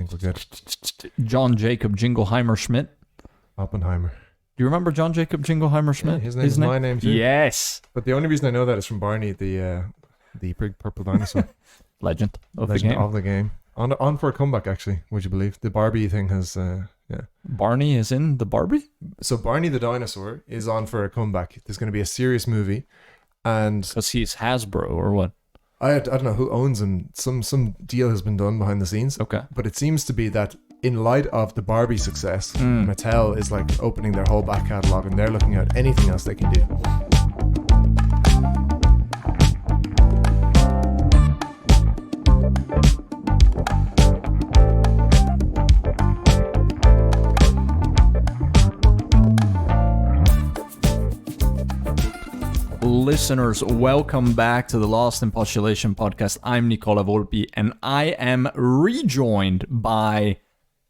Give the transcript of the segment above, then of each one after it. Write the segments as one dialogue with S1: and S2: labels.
S1: think we're good.
S2: John Jacob Jingleheimer Schmidt.
S1: Oppenheimer.
S2: Do you remember John Jacob Jingleheimer Schmidt?
S1: Yeah, his name is my name too.
S2: Yes.
S1: But the only reason I know that is from Barney, the big purple dinosaur.
S2: Legend of
S1: the game. On for a comeback, actually, would you believe? The Barbie thing has,
S2: Barney is in the Barbie?
S1: So Barney the dinosaur is on for a comeback. There's going to be a serious movie. And
S2: because he's Hasbro or what?
S1: I don't know who owns him. Some deal has been done behind the scenes.
S2: Okay.
S1: But it seems to be that in light of the Barbie success, Mattel is like opening their whole back catalogue and they're looking at anything else they can do.
S2: Listeners, welcome back to the Lost in Postulation podcast. I'm Nicola Volpi, and I am rejoined by...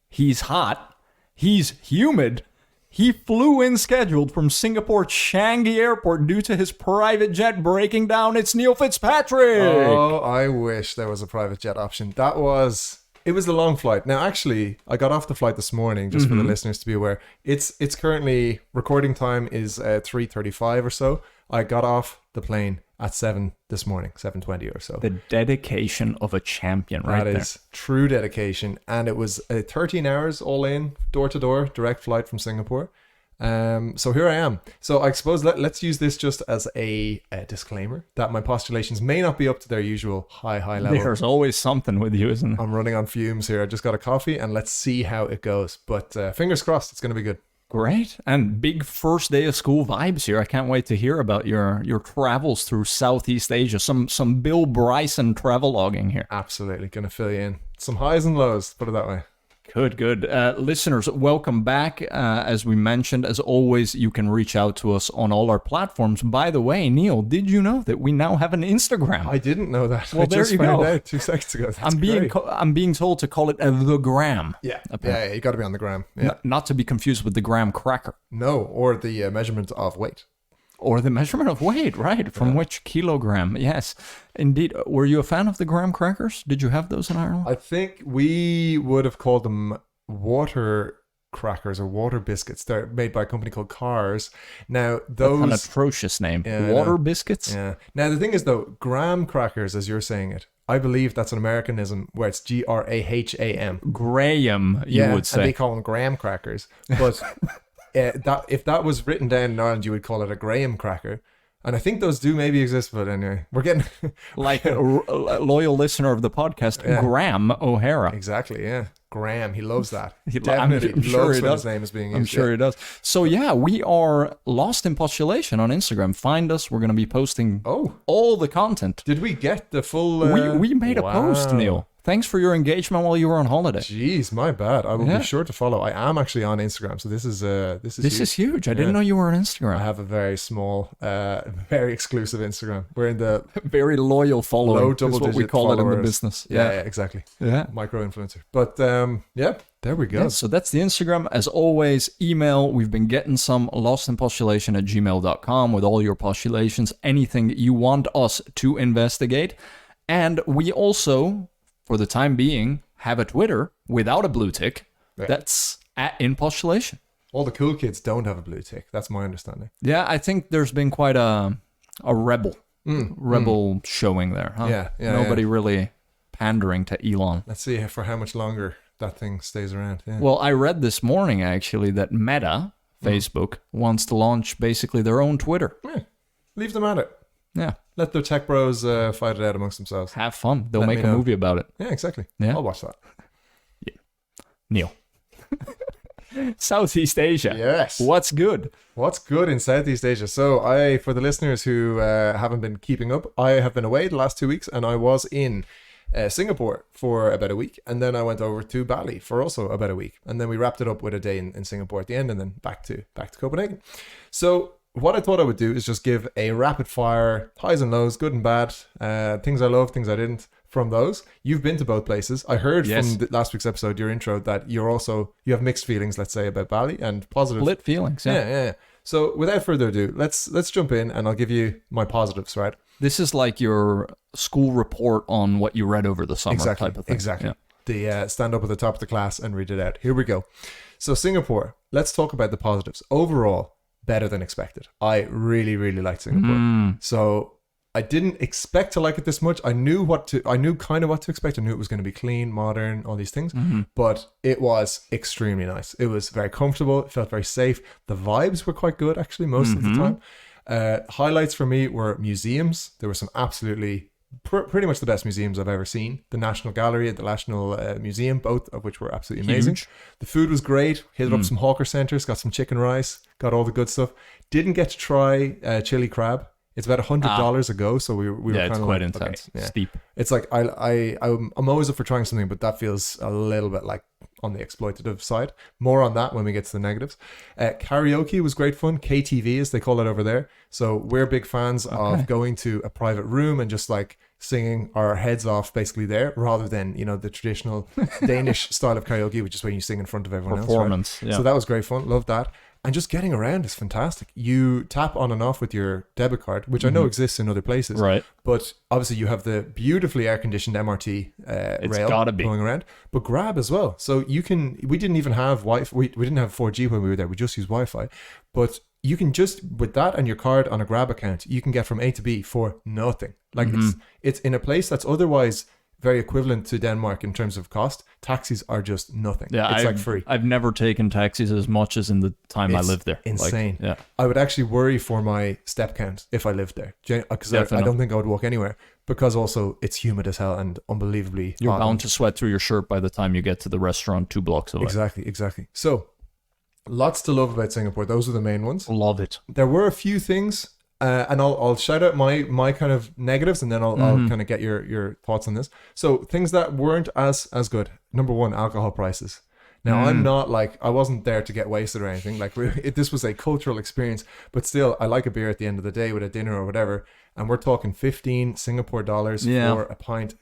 S2: He's hot. He's humid. He flew in scheduled from Singapore Changi Airport due to his private jet breaking down. It's Neil Fitzpatrick.
S1: Oh, I wish there was a private jet option. It was a long flight. Now, actually, I got off the flight this morning, just for the listeners to be aware. It's currently, recording time is 3:35 or so. I got off the plane at 7 this morning, 7:20 or so.
S2: The dedication of a champion right there.
S1: That is true dedication. And it was 13 hours all in, door to door, direct flight from Singapore. So here I am. So I suppose let's use this just as a disclaimer that my postulations may not be up to their usual high level.
S2: There's always something with you, isn't there?
S1: I'm running on fumes here. I just got a coffee and let's see how it goes. But fingers crossed, it's going to be good.
S2: Great. And big first day of school vibes here. I can't wait to hear about your travels through Southeast Asia. Some Bill Bryson traveloguing here.
S1: Absolutely. Going to fill you in. Some highs and lows, put it that way.
S2: Good. Listeners, welcome back. As we mentioned, as always, you can reach out to us on all our platforms. By the way, Neil, did you know that we now have an Instagram?
S1: I didn't know that.
S2: Well,
S1: I just found out 2 seconds ago.
S2: I'm being told to call it the gram.
S1: Yeah, you got to be on the gram. Yeah.
S2: Not to be confused with the graham cracker.
S1: No, or the measurement of weight.
S2: Or the measurement of weight, right? From which kilogram? Yes, indeed. Were you a fan of the graham crackers? Did you have those in Ireland?
S1: I think we would have called them water crackers or water biscuits. They're made by a company called Cars. Now, those...
S2: That's an atrocious name. Water biscuits?
S1: Yeah. Now, the thing is, though, graham crackers, as you're saying it, I believe that's an Americanism where it's Graham.
S2: Graham, you would say.
S1: And they call them graham crackers. But... if that was written down in Ireland, you would call it a graham cracker. And I think those do maybe exist, but anyway, we're getting...
S2: like a loyal listener of the podcast, Graham O'Hara.
S1: Exactly, yeah. Graham, he loves that.
S2: I'm
S1: Definitely
S2: sure
S1: loves
S2: he
S1: when
S2: does.
S1: his name is being used.
S2: I'm sure he does. So yeah, we are Lost in Postulation on Instagram. Find us. We're going to be posting all the content.
S1: Did we get the full...
S2: We made a post, Neil. Thanks for your engagement while you were on holiday.
S1: Jeez, my bad. I will be sure to follow. I am actually on Instagram, so this is
S2: huge. I didn't know you were on Instagram.
S1: I have a very small, very exclusive Instagram. We're in the
S2: very loyal following.
S1: Low double-digit
S2: what we call
S1: followers.
S2: it in the business.
S1: Yeah, exactly.
S2: Yeah,
S1: micro influencer. But there we go.
S2: Yeah, so that's the Instagram. As always, email. We've been getting some lostinpostulation@gmail.com with all your postulations, anything you want us to investigate, and we also, for the time being, have a Twitter without a blue tick. Yeah. That's @inpostulation.
S1: All the cool kids don't have a blue tick. That's my understanding.
S2: Yeah, I think there's been quite a rebel showing there. Huh?
S1: Yeah.
S2: Nobody really pandering to Elon.
S1: Let's see for how much longer that thing stays around. Yeah.
S2: Well, I read this morning, actually, that Meta, Facebook, wants to launch basically their own Twitter.
S1: Yeah. Leave them at it.
S2: Yeah.
S1: Let the tech bros fight it out amongst themselves.
S2: Have fun. They'll make a movie about it.
S1: Yeah, exactly.
S2: Yeah.
S1: I'll watch that.
S2: Yeah. Neil. Southeast Asia.
S1: Yes.
S2: What's good?
S1: What's good in Southeast Asia? So for the listeners who haven't been keeping up, I have been away the last 2 weeks and I was in Singapore for about a week, and then I went over to Bali for also about a week, and then we wrapped it up with a day in Singapore at the end, and then back to Copenhagen. So what I thought I would do is just give a rapid fire highs and lows, good and bad, things I loved, things I didn't, from those. You've been to both places. I heard from last week's episode, your intro, that you have mixed feelings, let's say, about Bali, and positive
S2: split feelings.
S1: Yeah. So without further ado, let's jump in and I'll give you my positives, right?
S2: This is like your school report on what you read over the summer type of thing.
S1: Exactly.
S2: Yeah.
S1: the stand up at the top of the class and read it out. Here we go. So Singapore, let's talk about the positives. Overall, better than expected. I really, really liked Singapore. So I didn't expect to like it this much. I knew kind of what to expect. I knew it was going to be clean, modern, all these things. But it was extremely nice. It was very comfortable. It felt very safe. The vibes were quite good, actually, most of the time. Highlights for me were museums. There were some absolutely pretty much the best museums I've ever seen. The National Gallery and the National Museum, both of which were absolutely amazing.
S2: Huge.
S1: The food was great. Hit up some hawker centers, got some chicken rice, got all the good stuff. Didn't get to try chili crab. It's about $100 a go, so we were kind
S2: it's
S1: of
S2: quite
S1: like,
S2: intense,
S1: okay,
S2: steep.
S1: It's like I'm always up for trying something, but that feels a little bit like on the exploitative side. More on that when we get to the negatives. Karaoke was great fun. KTV, as they call it over there. So we're big fans of going to a private room and just like singing our heads off basically there, rather than, you know, the traditional Danish style of karaoke, which is when you sing in front of everyone
S2: Performance,
S1: else. Right? So that was great fun. Loved that. And just getting around is fantastic. You tap on and off with your debit card, which I know exists in other places.
S2: Right.
S1: But obviously you have the beautifully air-conditioned MRT rail going around. But Grab as well. So we didn't even have Wi-Fi. We didn't have 4G when we were there. We just used Wi-Fi. But you can just, with that and your card on a Grab account, you can get from A to B for nothing. Like it's in a place that's otherwise very equivalent to Denmark in terms of cost. Taxis are just nothing. Yeah, it's like free.
S2: I've never taken taxis as much as in the time I lived there.
S1: Insane.
S2: Like, yeah.
S1: I would actually worry for my step count if I lived there, because I don't think I would walk anywhere, because also it's humid as hell and unbelievably
S2: You're
S1: hot.
S2: bound to sweat through your shirt by the time you get to the restaurant 2 blocks away.
S1: Exactly. So lots to love about Singapore. Those are the main ones.
S2: Love it.
S1: There were a few things, and I'll shout out my kind of negatives, and then I'll kind of get your thoughts on this. So things that weren't as good. Number one, alcohol prices. Now I wasn't there to get wasted or anything. Like this was a cultural experience, but still, I like a beer at the end of the day with a dinner or whatever. And we're talking 15 Singapore dollars for a pint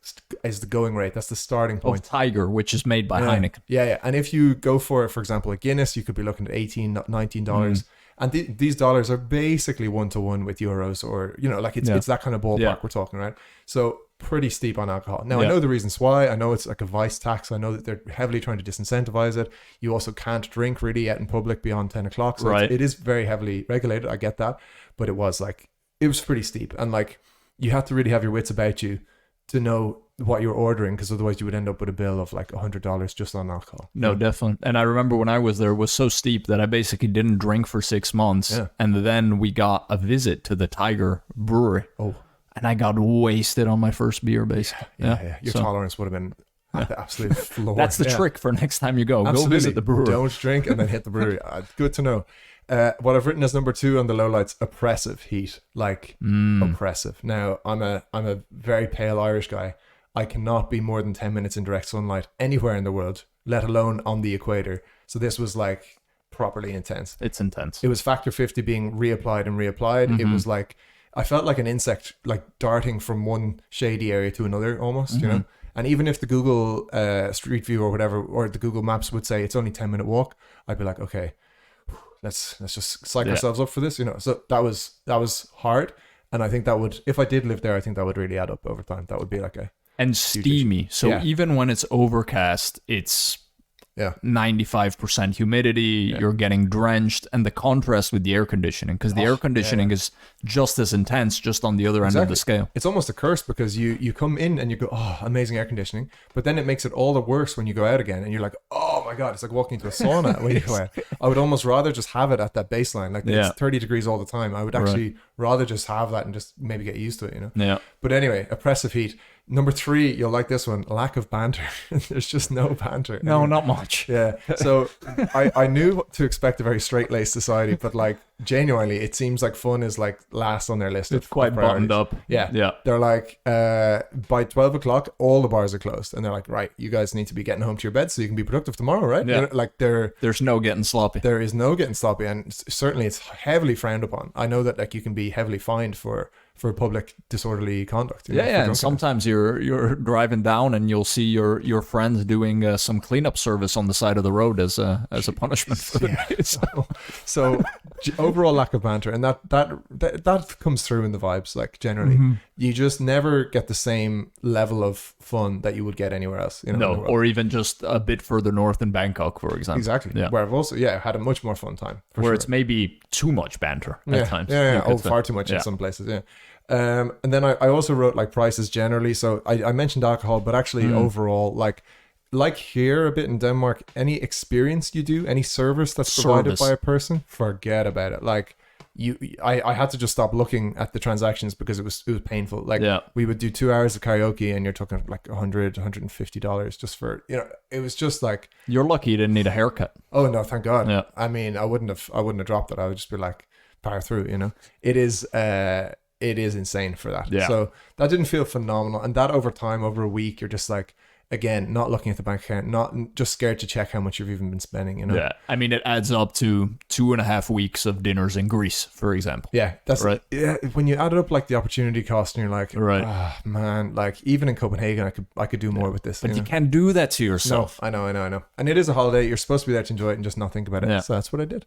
S1: is the going rate. That's the starting point.
S2: Of Tiger, which is made by Heineken.
S1: Yeah. And if you go for example, a Guinness, you could be looking at $18, $19. And these dollars are basically 1-to-1 with euros, or, you know, like it's that kind of ballpark we're talking, right? So pretty steep on alcohol. Now, I know the reasons why. I know it's like a vice tax. I know that they're heavily trying to disincentivize it. You also can't drink really out in public beyond 10 o'clock. So it is very heavily regulated. I get that. But it was pretty steep. And like, you have to really have your wits about you to know what you're ordering, because otherwise you would end up with a bill of like $100 just on alcohol.
S2: No, definitely. And I remember when I was there, it was so steep that I basically didn't drink for 6 months. Yeah. And then we got a visit to the Tiger brewery. Oh. And I got wasted on my first beer, basically.
S1: Yeah. Your tolerance would have been at the absolute floor.
S2: That's the trick for next time you go.
S1: Absolutely.
S2: Go visit the brewery.
S1: Don't drink and then hit the brewery. Good to know. What I've written as number 2 on the lowlights: oppressive heat. Like oppressive. Now, I'm a very pale Irish guy. I cannot be more than 10 minutes in direct sunlight anywhere in the world, let alone on the equator. So this was like properly intense.
S2: It's intense.
S1: It was factor 50 being reapplied and reapplied. It was like, I felt like an insect, like darting from one shady area to another almost, you know? And even if the Google Street View or whatever, or the Google Maps would say it's only 10-minute walk, I'd be like, okay, let's just psych ourselves up for this, you know? So that was hard. And I think that would, if I did live there, I think that would really add up over time. That would be like a...
S2: And steamy. So even when it's overcast, it's 95% humidity. You're getting drenched, and the contrast with the air conditioning, because the air conditioning is just as intense, just on the other end of the scale.
S1: It's almost a curse, because you come in and you go, oh, amazing air conditioning, but then it makes it all the worse when you go out again, and you're like, oh my god, it's like walking into a sauna when you go out. I would almost rather just have it at that baseline, like it's 30 degrees all the time. I would actually rather just have that and just maybe get used to it, you know.
S2: Yeah.
S1: But anyway, oppressive heat. Number 3, you'll like this one: lack of banter. There's just no banter.
S2: No, not much.
S1: Yeah. So I knew to expect a very straight-laced society, but like genuinely, it seems like fun is like last on their list.
S2: It's quite buttoned up.
S1: Yeah. They're like, by 12 o'clock, all the bars are closed, and they're like, right, you guys need to be getting home to your bed so you can be productive tomorrow, right?
S2: Yeah.
S1: Like
S2: there's no getting sloppy.
S1: There is no getting sloppy, and certainly it's heavily frowned upon. I know that like you can be heavily fined for for public disorderly conduct. You know, for
S2: And
S1: drunkenness.
S2: sometimes you're driving down and you'll see your friends doing some cleanup service on the side of the road as a punishment for the kids.
S1: So overall lack of banter, and that comes through in the vibes. Like generally, you just never get the same level of fun that you would get anywhere else. You know, in the world.
S2: Or even just a bit further north in Bangkok, for example.
S1: Exactly.
S2: Yeah.
S1: Where I've also had a much more fun time.
S2: Where it's maybe too much banter at times.
S1: Yeah. Oh, far too much in some places. Yeah. And then I also wrote like prices generally. So I mentioned alcohol, but actually overall, like here a bit in Denmark, any experience you do, any service that's provided by a person, forget about it. Like I had to just stop looking at the transactions because it was painful. Like we would do 2 hours of karaoke and you're talking like $150 just for, you know, it was just like,
S2: you're lucky you didn't need a haircut.
S1: oh no, thank God.
S2: Yeah.
S1: I mean, I wouldn't have dropped it. I would just be like, power through, you know. It is insane for that.
S2: Yeah.
S1: So that didn't feel phenomenal. And that over time, over a week, you're just like, again, not looking at the bank account, not just scared to check how much you've even been spending, you know?
S2: Yeah. I mean, it adds up to 2.5 weeks of dinners in Greece, for example.
S1: Yeah. That's
S2: right.
S1: Yeah. When you add it up like the opportunity cost and you're like,
S2: right.
S1: Man, like even in Copenhagen, I could do more with this.
S2: But you can't do that to yourself.
S1: No, I know. And it is a holiday. You're supposed to be there to enjoy it and just not think about it.
S2: Yeah.
S1: So that's what I did.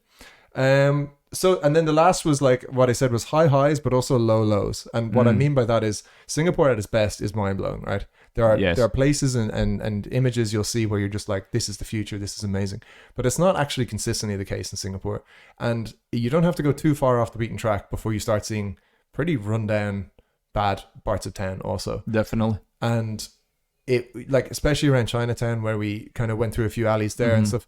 S1: So, and then the last was like what I said was high highs, but also low lows. And what I mean by that is Singapore at its best is mind blowing, right? There are places and images you'll see where you're just like, this is the future, this is amazing. But it's not actually consistently the case in Singapore. And you don't have to go too far off the beaten track before you start seeing pretty rundown, bad parts of town also.
S2: Definitely.
S1: And it, like, especially around Chinatown where we kind of went through a few alleys there and stuff,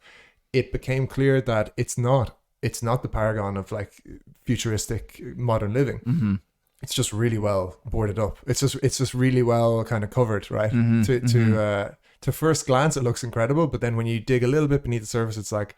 S1: it became clear that it's not the paragon of like futuristic modern living. It's just really well boarded up. It's just really well kind of covered, right? To first glance, it looks incredible, but then when you dig a little bit beneath the surface, it's like,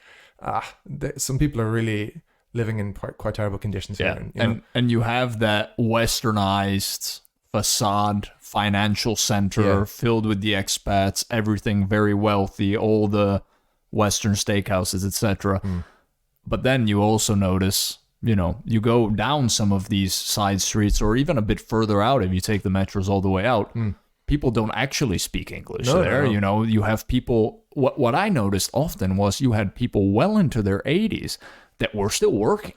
S1: some people are really living in quite terrible conditions here.
S2: And you have that westernized facade, financial center filled with the expats, everything very wealthy, all the Western steakhouses, etc. But then you also notice, you know, you go down some of these side streets or even a bit further out, if you take the metros all the way out, people don't actually speak English there. No. You know, you have people, what I noticed often was you had people well into their 80s that were still working,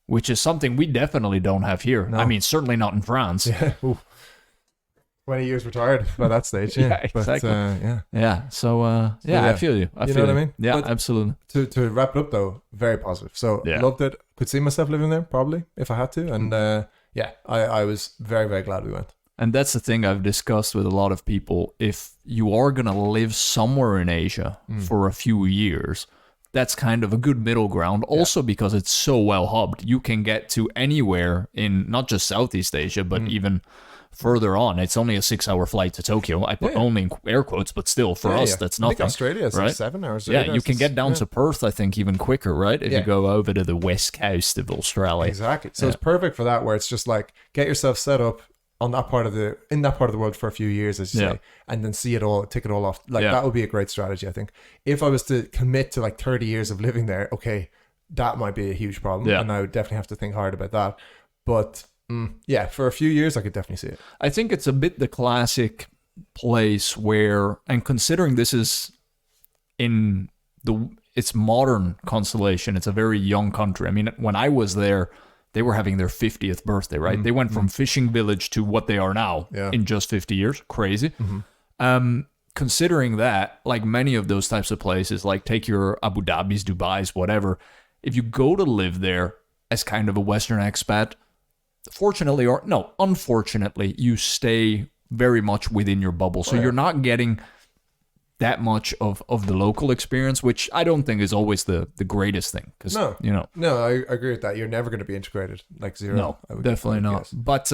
S2: which is something we definitely don't have here. No. I mean, certainly not in France.
S1: Yeah. 20 years retired by that stage. Yeah,
S2: exactly.
S1: But,
S2: So, I feel you.
S1: You know what I mean?
S2: Yeah,
S1: but
S2: absolutely.
S1: To wrap it up, though, very positive. So, loved it. Could see myself living there, probably, if I had to. And, I was very, very glad we went.
S2: And that's the thing I've discussed with a lot of people. If you are going to live somewhere in Asia for a few years, that's kind of a good middle ground. Also because it's so well hubbed. You can get to anywhere in not just Southeast Asia, but even further on. It's only a 6-hour flight to Tokyo. I put only in air quotes, but still, for us, that's nothing.
S1: I think Australia is
S2: right?
S1: like 7 hours.
S2: Yeah, you can get down to Perth, I think, even quicker, right? If you go over to the west coast of Australia.
S1: Exactly. So it's perfect for that, where it's just like, get yourself set up on that part of the world for a few years, as you say, and then see it all, tick it all off. Like that would be a great strategy, I think. If I was to commit to like 30 years of living there, okay, that might be a huge problem, and I would definitely have to think hard about that. But for a few years, I could definitely see it.
S2: I think it's a bit the classic place where, and considering this is in its modern constellation, it's a very young country. I mean, when I was there, they were having their 50th birthday, right? They went from fishing village to what they are now in just 50 years. Crazy. Considering that, like many of those types of places, like take your Abu Dhabis, Dubais, whatever, if you go to live there as kind of a Western expat, fortunately or no, unfortunately, you stay very much within your bubble. So you're not getting that much of the local experience, which I don't think is always the greatest thing. Cause,
S1: No, I agree with that. You're never going to be integrated, like zero.
S2: No, definitely not. Guess. But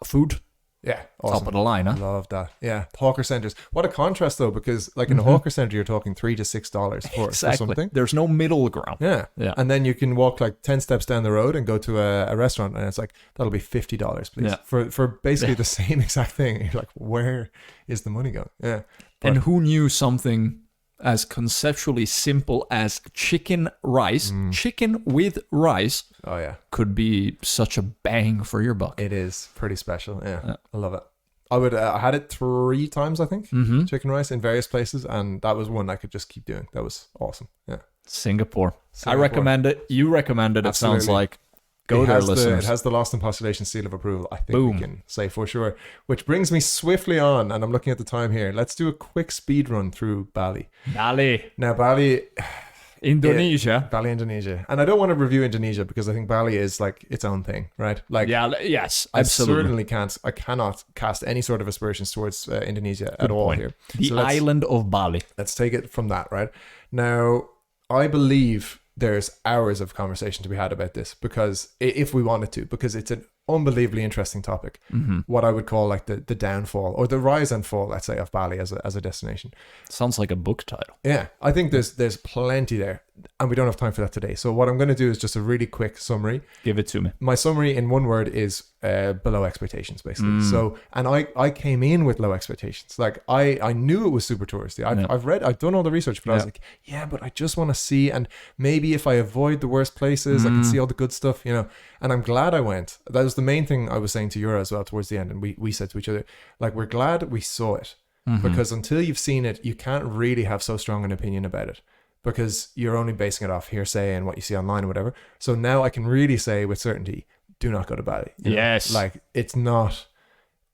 S2: food,
S1: awesome.
S2: Top of the line, huh?
S1: Love that. Yeah, hawker centers. What a contrast, though, because like in a hawker center, you're talking $3 to $6 for something.
S2: There's no middle ground.
S1: Yeah, and then you can walk like 10 steps down the road and go to a restaurant, and it's like, that'll be $50, please, for basically the same exact thing. You're like, where is the money going? Yeah.
S2: And who knew something as conceptually simple as chicken rice, chicken with rice,
S1: Oh yeah,
S2: could be such a bang for your buck.
S1: it is pretty special. Yeah, I love it. I had it 3 times, I think, chicken rice in various places, and that was one I could just keep doing. That was awesome. Yeah.
S2: Singapore. I
S1: Singapore.
S2: recommend it. You recommend it.
S1: Absolutely.
S2: It sounds like. Go there, listeners.
S1: It has the Lost in Postulation seal of approval, I think
S2: Boom.
S1: we can say for sure. Which brings me swiftly on, and I'm looking at the time here. Let's do a quick speed run through Bali.
S2: Bali.
S1: Now, Bali,
S2: Indonesia.
S1: Bali, Indonesia. And I don't want to review Indonesia because I think Bali is like its own thing, right? Like,
S2: Yes,
S1: I
S2: absolutely.
S1: I cannot cast any sort of aspersions towards Indonesia at all
S2: point.
S1: here.
S2: The
S1: So let's-
S2: island of Bali.
S1: Let's take it from that, right? Now, I believe there's hours of conversation to be had about this because if we wanted to, because it's an unbelievably interesting topic. What I would call like the downfall or the rise and fall, let's say, of Bali as a destination.
S2: Sounds like a book title.
S1: Yeah, I think there's plenty there, and we don't have time for that today. So what I'm going to do is just a really quick summary.
S2: Give it to me.
S1: My summary in one word is below expectations, basically. So, and I came in with low expectations. Like I knew it was super touristy. I've done all the research, but I was like, yeah, but I just want to see, and maybe if I avoid the worst places, I can see all the good stuff, you know. And I'm glad I went. That was the main thing I was saying to Yura as well towards the end, and we said to each other, like, we're glad we saw it, because until you've seen it, you can't really have so strong an opinion about it, because you're only basing it off hearsay and what you see online or whatever. So now I can really say with certainty, do not go to Bali. You know?
S2: Yes.
S1: Like, it's not,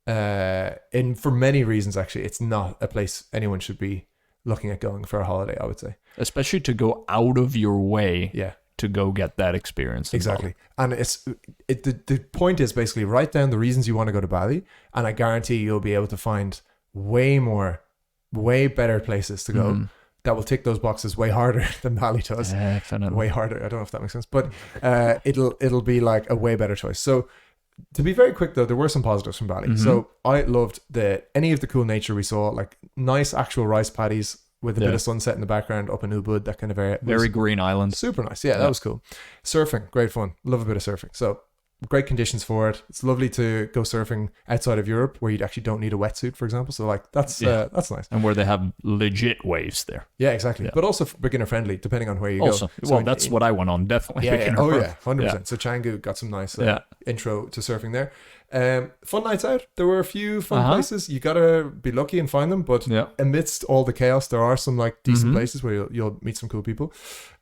S1: for many reasons, actually, it's not a place anyone should be looking at going for a holiday, I would say.
S2: Especially to go out of your way
S1: Yeah.
S2: to go get that experience. in
S1: Exactly.
S2: Bali.
S1: And the point is basically write down the reasons you want to go to Bali, and I guarantee you'll be able to find way better places to go that will tick those boxes way harder than Bali does.
S2: Definitely.
S1: Way harder. I don't know if that makes sense, but it'll be like a way better choice. So to be very quick though, there were some positives from Bali. So I loved any of the cool nature we saw, like nice actual rice paddies with a bit of sunset in the background up in Ubud, that kind of area.
S2: Very green island.
S1: Super nice. Yeah, that was cool. Surfing, great fun. Love a bit of surfing. So great conditions for it. It's lovely to go surfing outside of Europe where you actually don't need a wetsuit, for example. So like that's nice.
S2: And where they have legit waves there.
S1: Yeah, exactly. But also beginner friendly, depending on where you
S2: Also,
S1: go.
S2: well, that's what I went on, definitely.
S1: Yeah,
S2: beginner
S1: oh
S2: friendly.
S1: yeah, 100%.
S2: Yeah.
S1: So Canggu got some nice
S2: Yeah.
S1: intro to surfing there. Fun nights out. There were a few fun places. You gotta be lucky and find them, but
S2: Yeah.
S1: amidst all the chaos, there are some like decent places where you'll meet some cool people.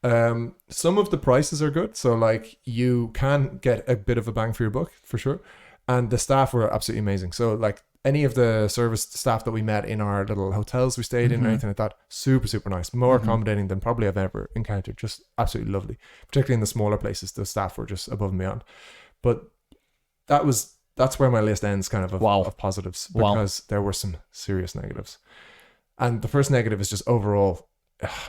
S1: Some of the prices are good, so like you can get a bit of a bang for your buck for sure. And the staff were absolutely amazing. So like any of the service staff that we met in our little hotels we stayed in or anything like that, super nice, more accommodating than probably I've ever encountered. Just absolutely lovely, particularly in the smaller places. The staff were just above and beyond. But that's where my list ends, kind of positives, because there were some serious negatives. And the first negative is just overall,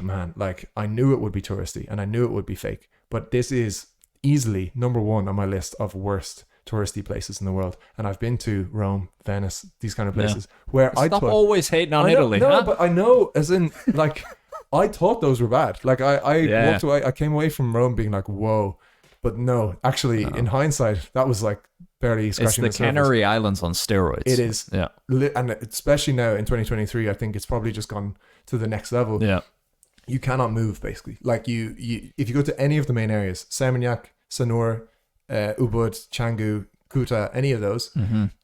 S1: man, like I knew it would be touristy and I knew it would be fake, but this is easily number one on my list of worst touristy places in the world. And I've been to Rome, Venice, these kind of places where I
S2: Stop
S1: thought,
S2: always hating on Italy.
S1: no,
S2: huh?
S1: but I know, as in like I thought those were bad. Like I walked away, I came away from Rome being like, whoa. But no, actually, in hindsight, that was like barely
S2: It's
S1: scratching
S2: the
S1: the surface.
S2: Canary Islands on steroids.
S1: It is.
S2: Yeah.
S1: And especially now in 2023, I think it's probably just gone to the next level.
S2: Yeah.
S1: You cannot move, basically. Like you if you go to any of the main areas, Seminyak, Sanur, Ubud, Canggu, Kuta, any of those,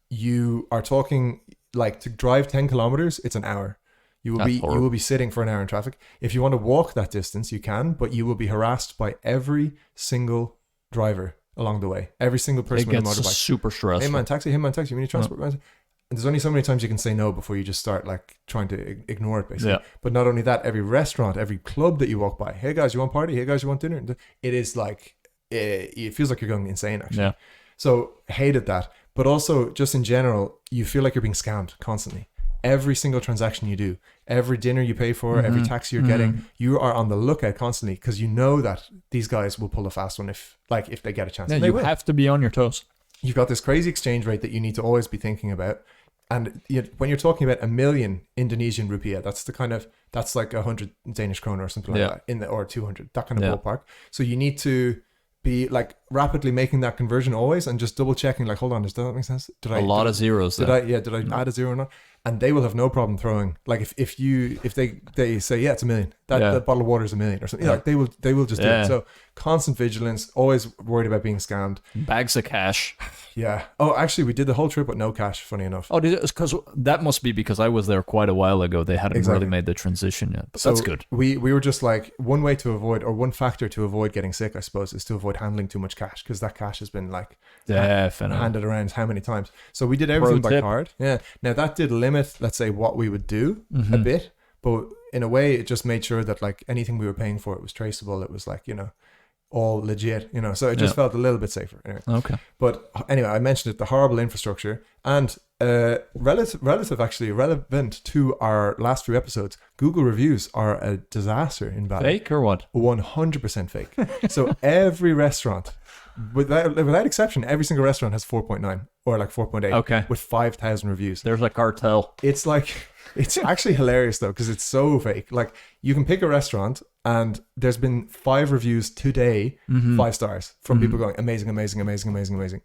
S1: you are talking like to drive 10 kilometers, it's an hour. You will be sitting for an hour in traffic. If you want to walk that distance, you can, but you will be harassed by every single driver along the way. Every single person with a motorbike.
S2: Super stressful.
S1: Hey man, taxi, you need transport. Man. And there's only so many times you can say no before you just start like trying to ignore it, basically.
S2: Yeah.
S1: But not only that, every restaurant, every club that you walk by, hey guys, you want party? Hey guys, you want dinner? It is like, it feels like you're going insane, actually.
S2: Yeah.
S1: So hated that. But also just in general, you feel like you're being scammed constantly. Every single transaction you do, every dinner you pay for, every taxi you're getting, you are on the lookout constantly because you know that these guys will pull a fast one if they get a chance.
S2: Yeah,
S1: And they
S2: you
S1: will.
S2: have to be on your toes.
S1: You've got this crazy exchange rate that you need to always be thinking about. And when you're talking about 1 million Indonesian rupiah, that's like 100 Danish kroner or something like that, or 200, that kind of ballpark. So you need to be like rapidly making that conversion always and just double checking, like, hold on, does that make sense? Did I
S2: A lot of zeros
S1: did
S2: there.
S1: I add a zero or not? and they will have no problem throwing, like if they say, yeah, it's $1 million, that bottle of water is $1 million or something, like they will just do it. So constant vigilance, always worried about being scammed.
S2: Bags of cash.
S1: Yeah. Oh, actually, we did the whole trip with no cash, funny enough.
S2: Oh, because that must be because I was there quite a while ago. They hadn't really made the transition yet. But so that's good.
S1: We were just like, one way to avoid, or one factor to avoid getting sick, I suppose, is to avoid handling too much cash, because that cash has been like handed around how many times. So we did everything by card. Yeah. Now that did limit, let's say, what we would do a bit, but in a way it just made sure that like anything we were paying for, it was traceable. It was like, all legit, so it just felt a little bit safer. Anyway.
S2: Okay.
S1: But anyway, I mentioned it, the horrible infrastructure, and relevant to our last few episodes, Google reviews are a disaster in Bali.
S2: Fake or what?
S1: 100% fake. So every restaurant, without exception, every single restaurant has 4.9 or like 4.8.
S2: Okay.
S1: With 5,000 reviews.
S2: There's a cartel.
S1: It's like, it's actually hilarious though, because it's so fake. Like, you can pick a restaurant and there's been 5 reviews today, 5 stars from people going, amazing, amazing, amazing, amazing, amazing.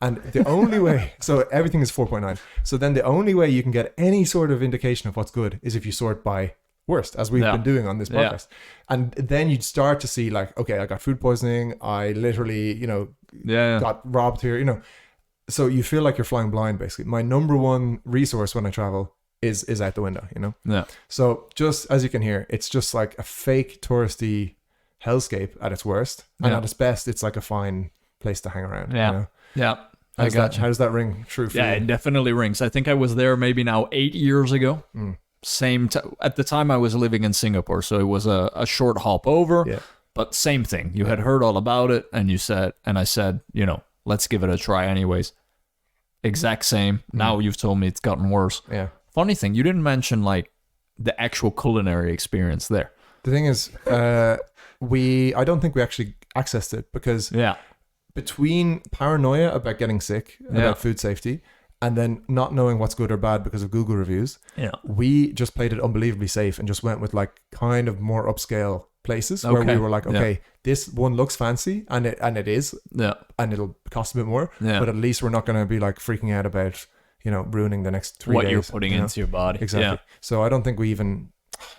S1: And the only way, so everything is 4.9. So then the only way you can get any sort of indication of what's good is if you sort by worst, as we've been doing on this podcast. And then you'd start to see like, okay, I got food poisoning. I literally, got robbed here, So you feel like you're flying blind, basically. My number one resource when I travel is out the window,
S2: Yeah.
S1: So just as you can hear, it's just like a fake touristy hellscape at its worst. And at its best, it's like a fine place to hang around.
S2: Yeah. Yeah.
S1: How does that ring true for you?
S2: Yeah, it definitely rings. I think I was there maybe now 8 years ago. At the time I was living in Singapore, so it was a short hop over.
S1: Yeah.
S2: But same thing. You had heard all about it, and I said, let's give it a try anyways. Exact same. Now you've told me it's gotten worse.
S1: Yeah.
S2: Funny thing, you didn't mention like the actual culinary experience there.
S1: The thing is, I don't think we actually accessed it, because between paranoia about getting sick, about food safety, and then not knowing what's good or bad because of Google reviews, we just played it unbelievably safe and just went with like kind of more upscale places where we were like, okay, this one looks fancy, and it is, and it'll cost a bit more, but at least we're not going to be like freaking out about ruining the next 3 days.
S2: What you're putting into your body.
S1: Exactly. So I don't think we even,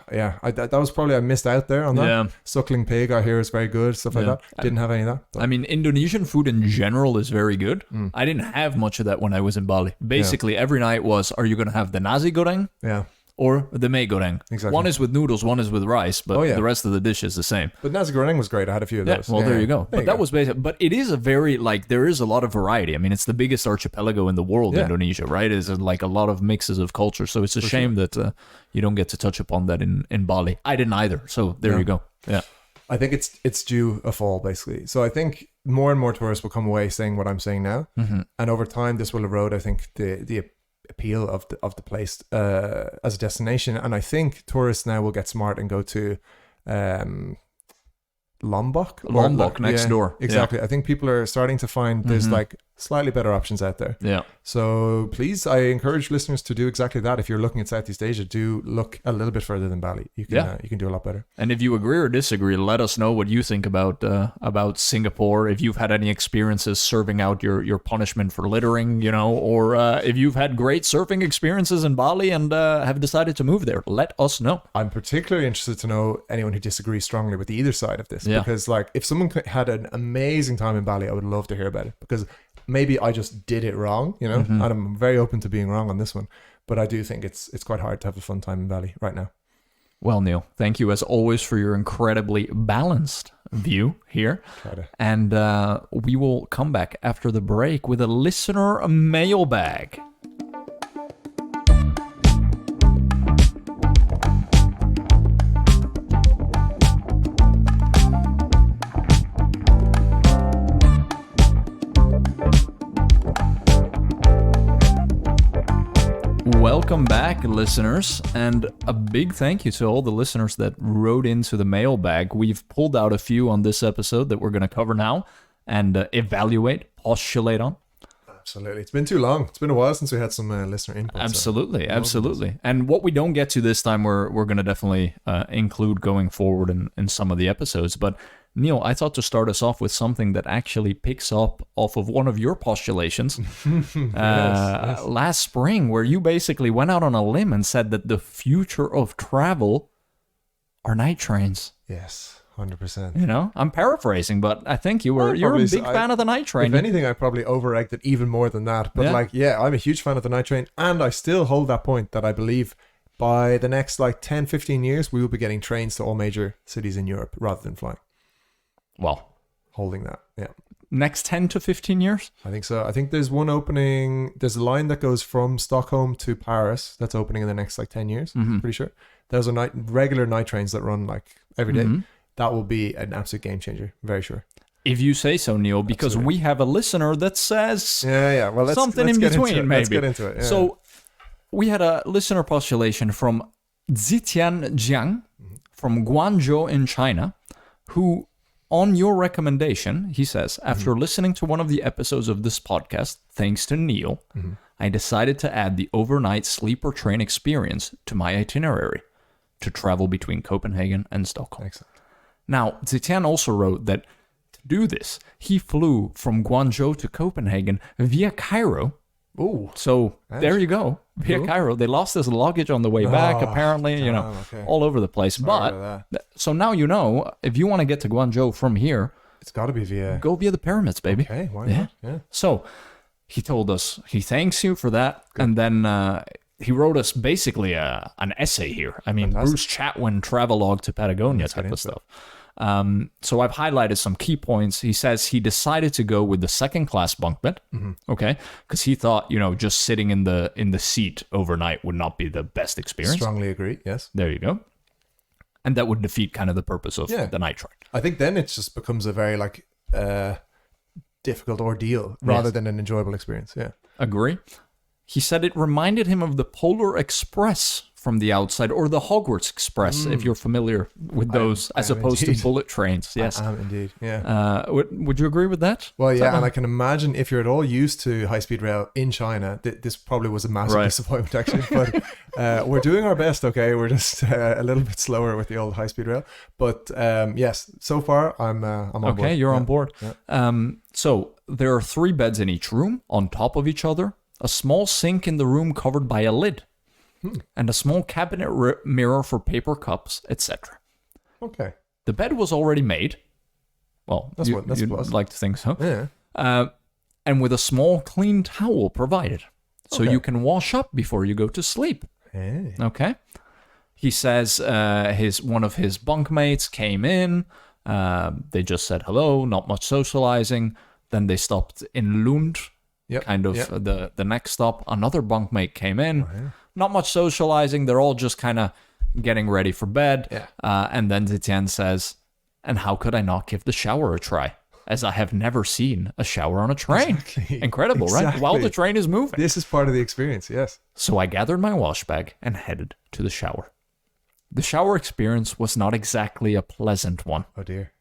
S1: that was probably, I missed out there on that.
S2: Yeah.
S1: Suckling pig, I hear, is very good, stuff like that. Didn't have any of that. But.
S2: I mean, Indonesian food in general is very good. I didn't have much of that when I was in Bali. Basically, every night was, are you going to have the nasi goreng?
S1: Yeah.
S2: Or the mee goreng.
S1: Exactly.
S2: One is with noodles, one is with rice, but the rest of the dish is the same.
S1: But nasi goreng was great. I had a few of those.
S2: Well, there you go. But that was basic. But it is a very, like, there is a lot of variety. I mean, it's the biggest archipelago in the world, Indonesia, right? It's like a lot of mixes of culture. So it's a shame that you don't get to touch upon that in Bali. I didn't either. So there you go. Yeah.
S1: I think it's due a fall, basically. So I think more and more tourists will come away saying what I'm saying now. And over time, this will erode, I think, the appeal of the place as a destination. And I think tourists now will get smart and go to Lombok
S2: next door.
S1: Exactly. I think people are starting to find there's like slightly better options out there.
S2: Yeah.
S1: So please, I encourage listeners to do exactly that. If you're looking at Southeast Asia, do look a little bit further than Bali. You can do a lot better.
S2: And if you agree or disagree, let us know what you think about Singapore. If you've had any experiences serving out your punishment for littering, or if you've had great surfing experiences in Bali and have decided to move there, let us know.
S1: I'm particularly interested to know anyone who disagrees strongly with either side of this. Because like if someone had an amazing time in Bali, I would love to hear about it, because maybe I just did it wrong, and I'm very open to being wrong on this one. But I do think it's quite hard to have a fun time in Bali right now.
S2: Well, Neil, thank you as always for your incredibly balanced view here. And we will come back after the break with a listener mailbag. Welcome back, listeners, and a big thank you to all the listeners that wrote into the mailbag. We've pulled out a few on this episode that we're going to cover now and evaluate, postulate on.
S1: Absolutely. It's been too long. It's been a while since we had some listener input.
S2: Absolutely. And what we don't get to this time, we're going to definitely include going forward in some of the episodes. But Neil, I thought to start us off with something that actually picks up off of one of your postulations
S1: Yes.
S2: last spring, where you basically went out on a limb and said that the future of travel are night trains.
S1: Yes, 100%.
S2: You know, I'm paraphrasing, but I think you're a
S1: probably-
S2: big fan of the night train.
S1: If anything, I probably over-egged it even more than that. But I'm a huge fan of the night train, and I still hold that point that I believe by the next 10, 15 years, we will be getting trains to all major cities in Europe rather than flying.
S2: Well,
S1: Holding that, yeah.
S2: next 10 to 15 years?
S1: I think so. I think there's one opening. There's a line that goes from Stockholm to Paris that's opening in the next 10 years. Pretty sure. There's regular night trains that run every day. That will be an absolute game changer. Very sure.
S2: If you say so, Neil, because we have a listener that says
S1: Yeah. Well, let's
S2: something
S1: let's
S2: in
S1: get
S2: between,
S1: into it.
S2: maybe.
S1: Let's get into it. Yeah.
S2: So we had a listener postulation from Zitian Jiang from Guangzhou in China, who, on your recommendation, he says, after listening to one of the episodes of this podcast, thanks to Neil, I decided to add the overnight sleeper train experience to my itinerary to travel between Copenhagen and Stockholm.
S1: Excellent.
S2: Now, Zitian also wrote that to do this, he flew from Guangzhou to Copenhagen via Cairo.
S1: Ooh.
S2: So there you go, via
S1: Cool.
S2: Cairo. They lost his luggage on the way back, apparently,
S1: okay.
S2: all over the place.
S1: about
S2: But so now you know, if you want to get to Guangzhou from here,
S1: It's got to be via.
S2: go via the pyramids, baby.
S1: Okay, why
S2: Yeah.
S1: not? Yeah.
S2: So he told us he thanks you for that, and then he wrote us basically an essay here. I mean, Bruce Chatwin travelogue to Patagonia type of stuff. So I've highlighted some key points. He says he decided to go with the second class bunk bed, okay, because he thought just sitting in the seat overnight would not be the best experience.
S1: Strongly agree. Yes.
S2: There you go, and that would defeat kind of the purpose of the night train.
S1: I think then it just becomes a very difficult ordeal rather than an enjoyable experience. Yeah.
S2: Agree. He said it reminded him of the Polar Express from the outside, or the Hogwarts Express, if you're familiar with those, as
S1: am
S2: opposed
S1: indeed.
S2: to bullet trains. Yes.
S1: I am indeed. Yeah.
S2: Would you agree with that?
S1: Well, yeah, and I can imagine if you're at all used to high-speed rail in China, this probably was a massive disappointment, actually. But we're doing our best, okay? We're just a little bit slower with the old high-speed rail. But yes, so far I'm on board.
S2: Okay, you're on board.
S1: Yeah.
S2: So there are 3 beds in each room on top of each other, a small sink in the room covered by a lid, and a small cabinet mirror for paper cups, etc.
S1: Okay.
S2: The bed was already made. Well,
S1: That's
S2: you'd
S1: plus.
S2: like to think so.
S1: Yeah.
S2: And with a small clean towel provided, so
S1: Okay.
S2: you can wash up before you go to sleep.
S1: Hey.
S2: Okay. He says one of his bunkmates came in. They just said hello, not much socializing. Then they stopped in Lund, kind of the next stop. Another bunkmate came in.
S1: Oh, yeah.
S2: Not much socializing. They're all just kind of getting ready for bed.
S1: Yeah.
S2: And then Zitian says, and how could I not give the shower a try? As I have never seen a shower on a train.
S1: Exactly.
S2: Incredible, right? While the train is moving.
S1: This is part of the experience, yes.
S2: So I gathered my wash bag and headed to the shower. The shower experience was not exactly a pleasant one.
S1: Oh, dear.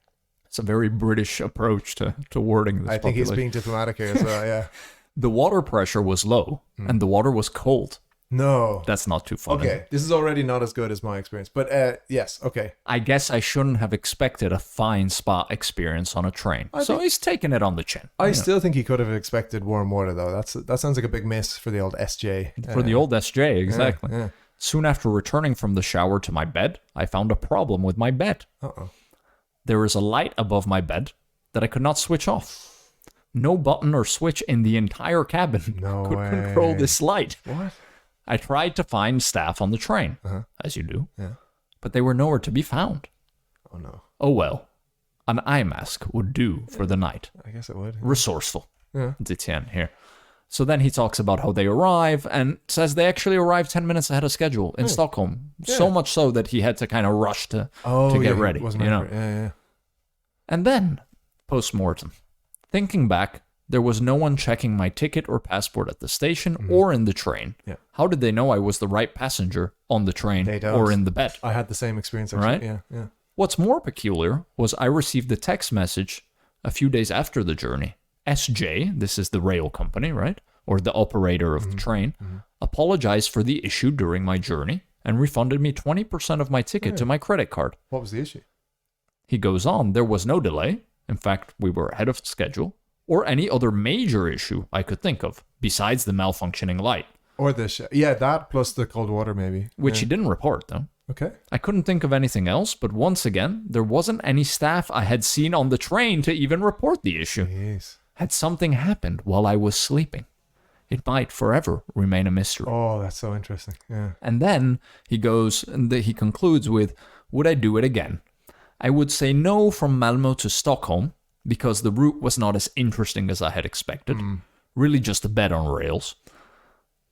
S2: It's a very British approach to wording this.
S1: I think he's
S2: population.
S1: being diplomatic here as well, yeah.
S2: The water pressure was low and the water was cold.
S1: No.
S2: That's not too funny.
S1: Okay, this is already not as good as my experience. But yes, okay.
S2: I guess I shouldn't have expected a fine spa experience on a train. So he's taking it on the chin.
S1: I still think he could have expected warm water, though. That sounds like a big miss for the old SJ.
S2: For the old SJ, exactly.
S1: Yeah.
S2: Soon after returning from the shower to my bed, I found a problem with my bed.
S1: Uh-oh.
S2: There is a light above my bed that I could not switch off. No button or switch in the entire cabin
S1: No
S2: could
S1: way.
S2: control this light.
S1: What?
S2: I tried to find staff on the train, as you do, but they were nowhere to be found.
S1: Oh, no.
S2: Oh well, an eye mask would do for the night.
S1: I guess it would.
S2: Resourceful.
S1: Yeah.
S2: Zitian here. So then he talks about how they arrive and says they actually arrived 10 minutes ahead of schedule in Stockholm.
S1: Yeah.
S2: So much so that he had to kind of rush to get ready.
S1: Wasn't
S2: you
S1: ready
S2: know?
S1: for it. Yeah.
S2: And then, post-mortem, thinking back, there was no one checking my ticket or passport at the station or in the train.
S1: Yeah.
S2: How did they know I was the right passenger on the train
S1: They don't.
S2: or in the bed?
S1: I had the same experience, actually.
S2: Right?
S1: Yeah.
S2: What's more peculiar was I received a text message a few days after the journey. SJ, this is the rail company, right? Or the operator of the train, apologized for the issue during my journey and refunded me 20% of my ticket to my credit card.
S1: What was the issue?
S2: He goes on, there was no delay. In fact, we were ahead of schedule, or any other major issue I could think of, besides the malfunctioning light.
S1: Or that plus the cold water maybe.
S2: Which he didn't report, though.
S1: Okay.
S2: I couldn't think of anything else, but once again, there wasn't any staff I had seen on the train to even report the issue.
S1: Jeez.
S2: Had something happened while I was sleeping? It might forever remain a mystery.
S1: Oh, that's so interesting. Yeah.
S2: And then he goes, and he concludes with, would I do it again? I would say no from Malmo to Stockholm, because the route was not as interesting as I had expected. Really just a bed on rails.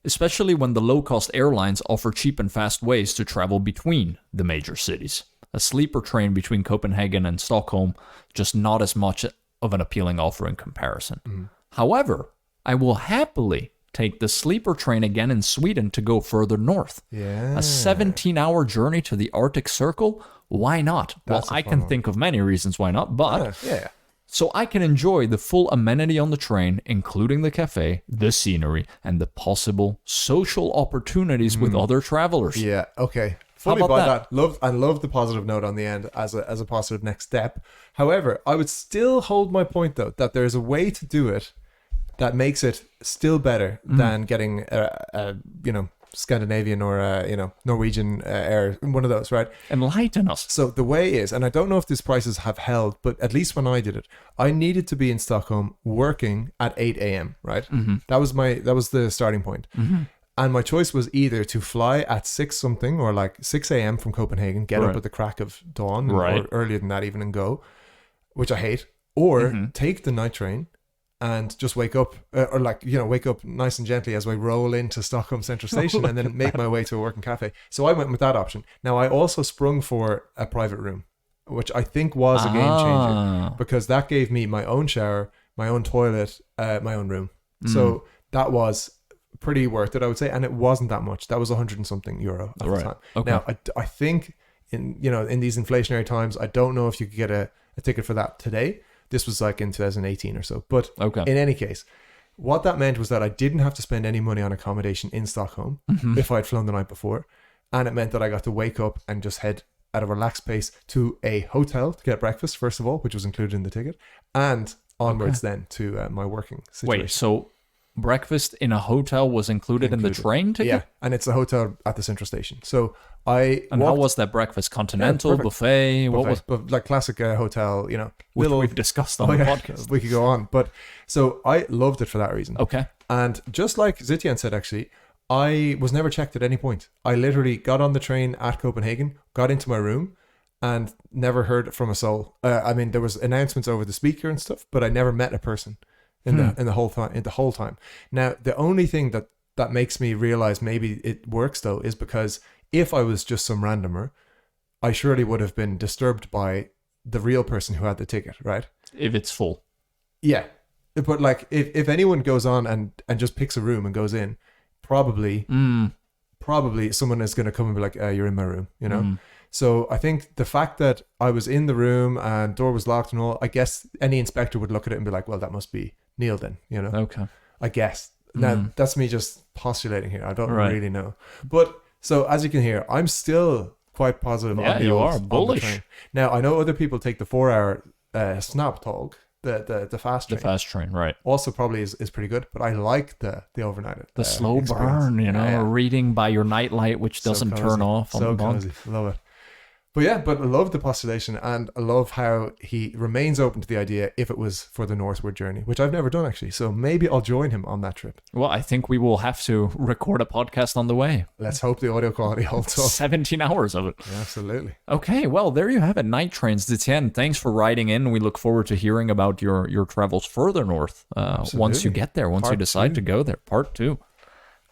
S2: Especially when the low-cost airlines offer cheap and fast ways to travel between the major cities. A sleeper train between Copenhagen and Stockholm, just not as much of an appealing offer in comparison. However, I will happily take the sleeper train again in Sweden to go further north.
S1: Yeah.
S2: A 17-hour journey to the Arctic Circle? Why not?
S1: That's
S2: well, I can think of many reasons why not, but...
S1: Yeah.
S2: So I can enjoy the full amenity on the train, including the cafe, the scenery, and the possible social opportunities with other travelers.
S1: Yeah. Okay. Fully
S2: about
S1: buy
S2: that?
S1: that. I love the positive note on the end as a positive next step. However, I would still hold my point though that there's a way to do it that makes it still better than getting a Scandinavian or Norwegian air, one of those, right?
S2: Enlighten us.
S1: So the way is, and I don't know if these prices have held, but at least when I did it, I needed to be in Stockholm working at 8 a.m. Right? That was the starting point. And my choice was either to fly at 6 something or like 6 a.m. from Copenhagen, get up at the crack of dawn, or earlier than that even, and go, which I hate, or take the night train and just wake up, wake up nice and gently as I roll into Stockholm Central Station and then make my way to a working cafe. So I went with that option. Now, I also sprung for a private room, which I think was a game changer, because that gave me my own shower, my own toilet, my own room. So that was pretty worth it, I would say. And it wasn't that much. That was 100 and something euro at the time. Okay. Now, I think in these inflationary times, I don't know if you could get a ticket for that today. This was like in 2018 or so. But in any case, what that meant was that I didn't have to spend any money on accommodation in Stockholm if I had flown the night before. And it meant that I got to wake up and just head at a relaxed pace to a hotel to get breakfast, first of all, which was included in the ticket, and onwards then to my working situation.
S2: Wait, so breakfast in a hotel was included in the train ticket?
S1: Yeah, and it's a hotel at the central station. So
S2: how was that breakfast? Continental, buffet? What was
S1: like classic hotel,
S2: which we've discussed on the podcast.
S1: We could go on. But so I loved it for that reason.
S2: Okay.
S1: And just like Zitian said, actually, I was never checked at any point. I literally got on the train at Copenhagen, got into my room, and never heard from a soul. There was announcements over the speaker and stuff, but I never met a person in the whole time. Now, the only thing that makes me realize maybe it works though is because if I was just some randomer, I surely would have been disturbed by the real person who had the ticket, right?
S2: If it's full.
S1: Yeah. But like if anyone goes on and just picks a room and goes in, probably someone is going to come and be like, you're in my room, So I think the fact that I was in the room and door was locked and all, I guess any inspector would look at it and be like, well, that must be Neil then,
S2: Okay.
S1: I guess. Now, that's me just postulating here. I don't really know. But so as you can hear, I'm still quite positive on the
S2: you
S1: old,
S2: are bullish.
S1: On the train. Now, I know other people take the 4-hour Snapptåg, the fast train.
S2: The fast train, right.
S1: Also probably is pretty good, but I like the overnight.
S2: The slow
S1: experience.
S2: burn, reading by your nightlight, which doesn't turn off on the bunk.
S1: Cozy. Love it. But I love the postulation, and I love how he remains open to the idea if it was for the northward journey, which I've never done actually. So maybe I'll join him on that trip.
S2: Well, I think we will have to record a podcast on the way.
S1: Let's hope the audio quality holds up.
S2: 17 hours of it.
S1: Absolutely.
S2: Okay, well, there you have it. Night trains. Zitian, thanks for writing in. We look forward to hearing about your travels further north once you get there, once you decide to go there. Part 2.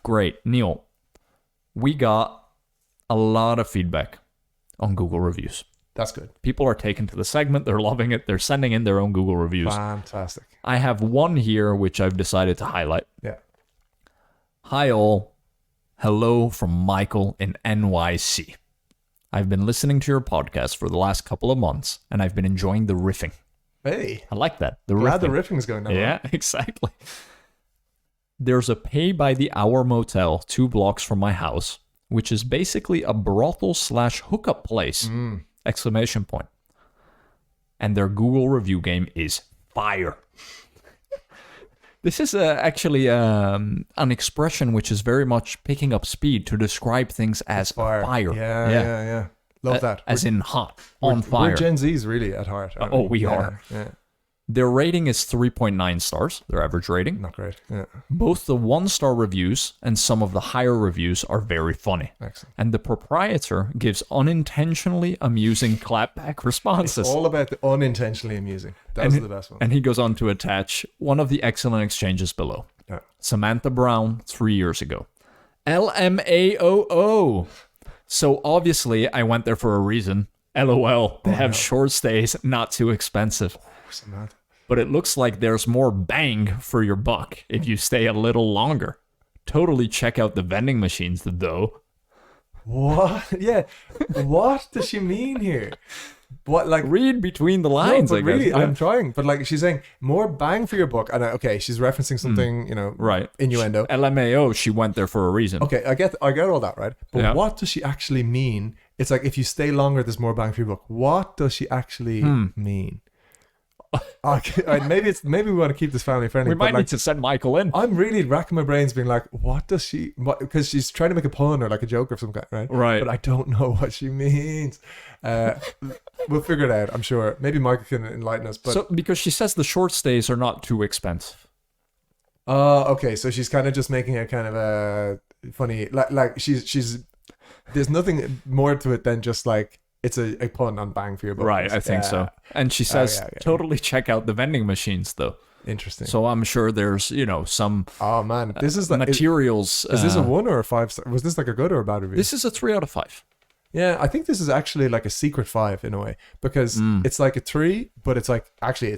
S2: Great. Neil, we got a lot of feedback on Google reviews.
S1: That's good.
S2: People are taken to the segment. They're loving it. They're sending in their own Google reviews.
S1: Fantastic.
S2: I have one here which I've decided to highlight.
S1: Yeah.
S2: Hi all. Hello from Michael in NYC. I've been listening to your podcast for the last couple of months, and I've been enjoying the riffing.
S1: Hey.
S2: I like that.
S1: Glad the riffing's going down.
S2: Yeah, exactly. There's a pay-by-the-hour motel 2 blocks from my house, which is basically a brothel/hookup place! ! and their Google review game is fire. This is actually an expression which is very much picking up speed to describe things as fire.
S1: Yeah. Love that.
S2: As in hot, on fire.
S1: We're Gen Zs really at heart.
S2: We are.
S1: Yeah.
S2: Their rating is 3.9 stars, their average rating.
S1: Not great. Yeah.
S2: Both the 1-star reviews and some of the higher reviews are very funny.
S1: Excellent.
S2: And the proprietor gives unintentionally amusing clapback responses.
S1: It's all about the unintentionally amusing. Those are the best ones.
S2: And he goes on to attach one of the excellent exchanges below.
S1: Yeah.
S2: Samantha Brown, 3 years ago. LMAOO. So obviously I went there for a reason. LOL. They have short stays, not too expensive.
S1: Samantha.
S2: But it looks like there's more bang for your buck if you stay a little longer. Totally check out the vending machines, though.
S1: What? Yeah. What does she mean here? What, like,
S2: read between the lines,
S1: no, but
S2: I guess.
S1: really,
S2: Yeah.
S1: I'm trying. But like, she's saying more bang for your buck. And okay, she's referencing something,
S2: Right.
S1: innuendo.
S2: LMAO, she went there for a reason.
S1: Okay, I get all that, right? But
S2: Yeah.
S1: what does she actually mean? It's like if you stay longer, there's more bang for your buck. What does she actually mean? Okay, all right, maybe we want to keep this family friendly.
S2: We might
S1: but
S2: need to send Michael in.
S1: I'm really racking my brains, being like, what does she? Because she's trying to make a pun or like a joke of some kind, right?
S2: Right.
S1: But I don't know what she means. We'll figure it out. I'm sure. Maybe Michael can enlighten us. But
S2: Because she says the short stays are not too expensive.
S1: okay. So she's kind of just making a kind of a funny, like she's. There's nothing more to it than just like. It's a pun on bang for your buck.
S2: Right, I think so. And she says,
S1: yeah.
S2: totally check out the vending machines, though.
S1: Interesting.
S2: So I'm sure there's, some
S1: Oh man, this is like
S2: materials.
S1: Is this a 1 or a 5 star? Was this like a good or a bad review?
S2: This is a 3 out of 5.
S1: Yeah, I think this is actually like a secret 5 in a way because it's like a 3, but it's like actually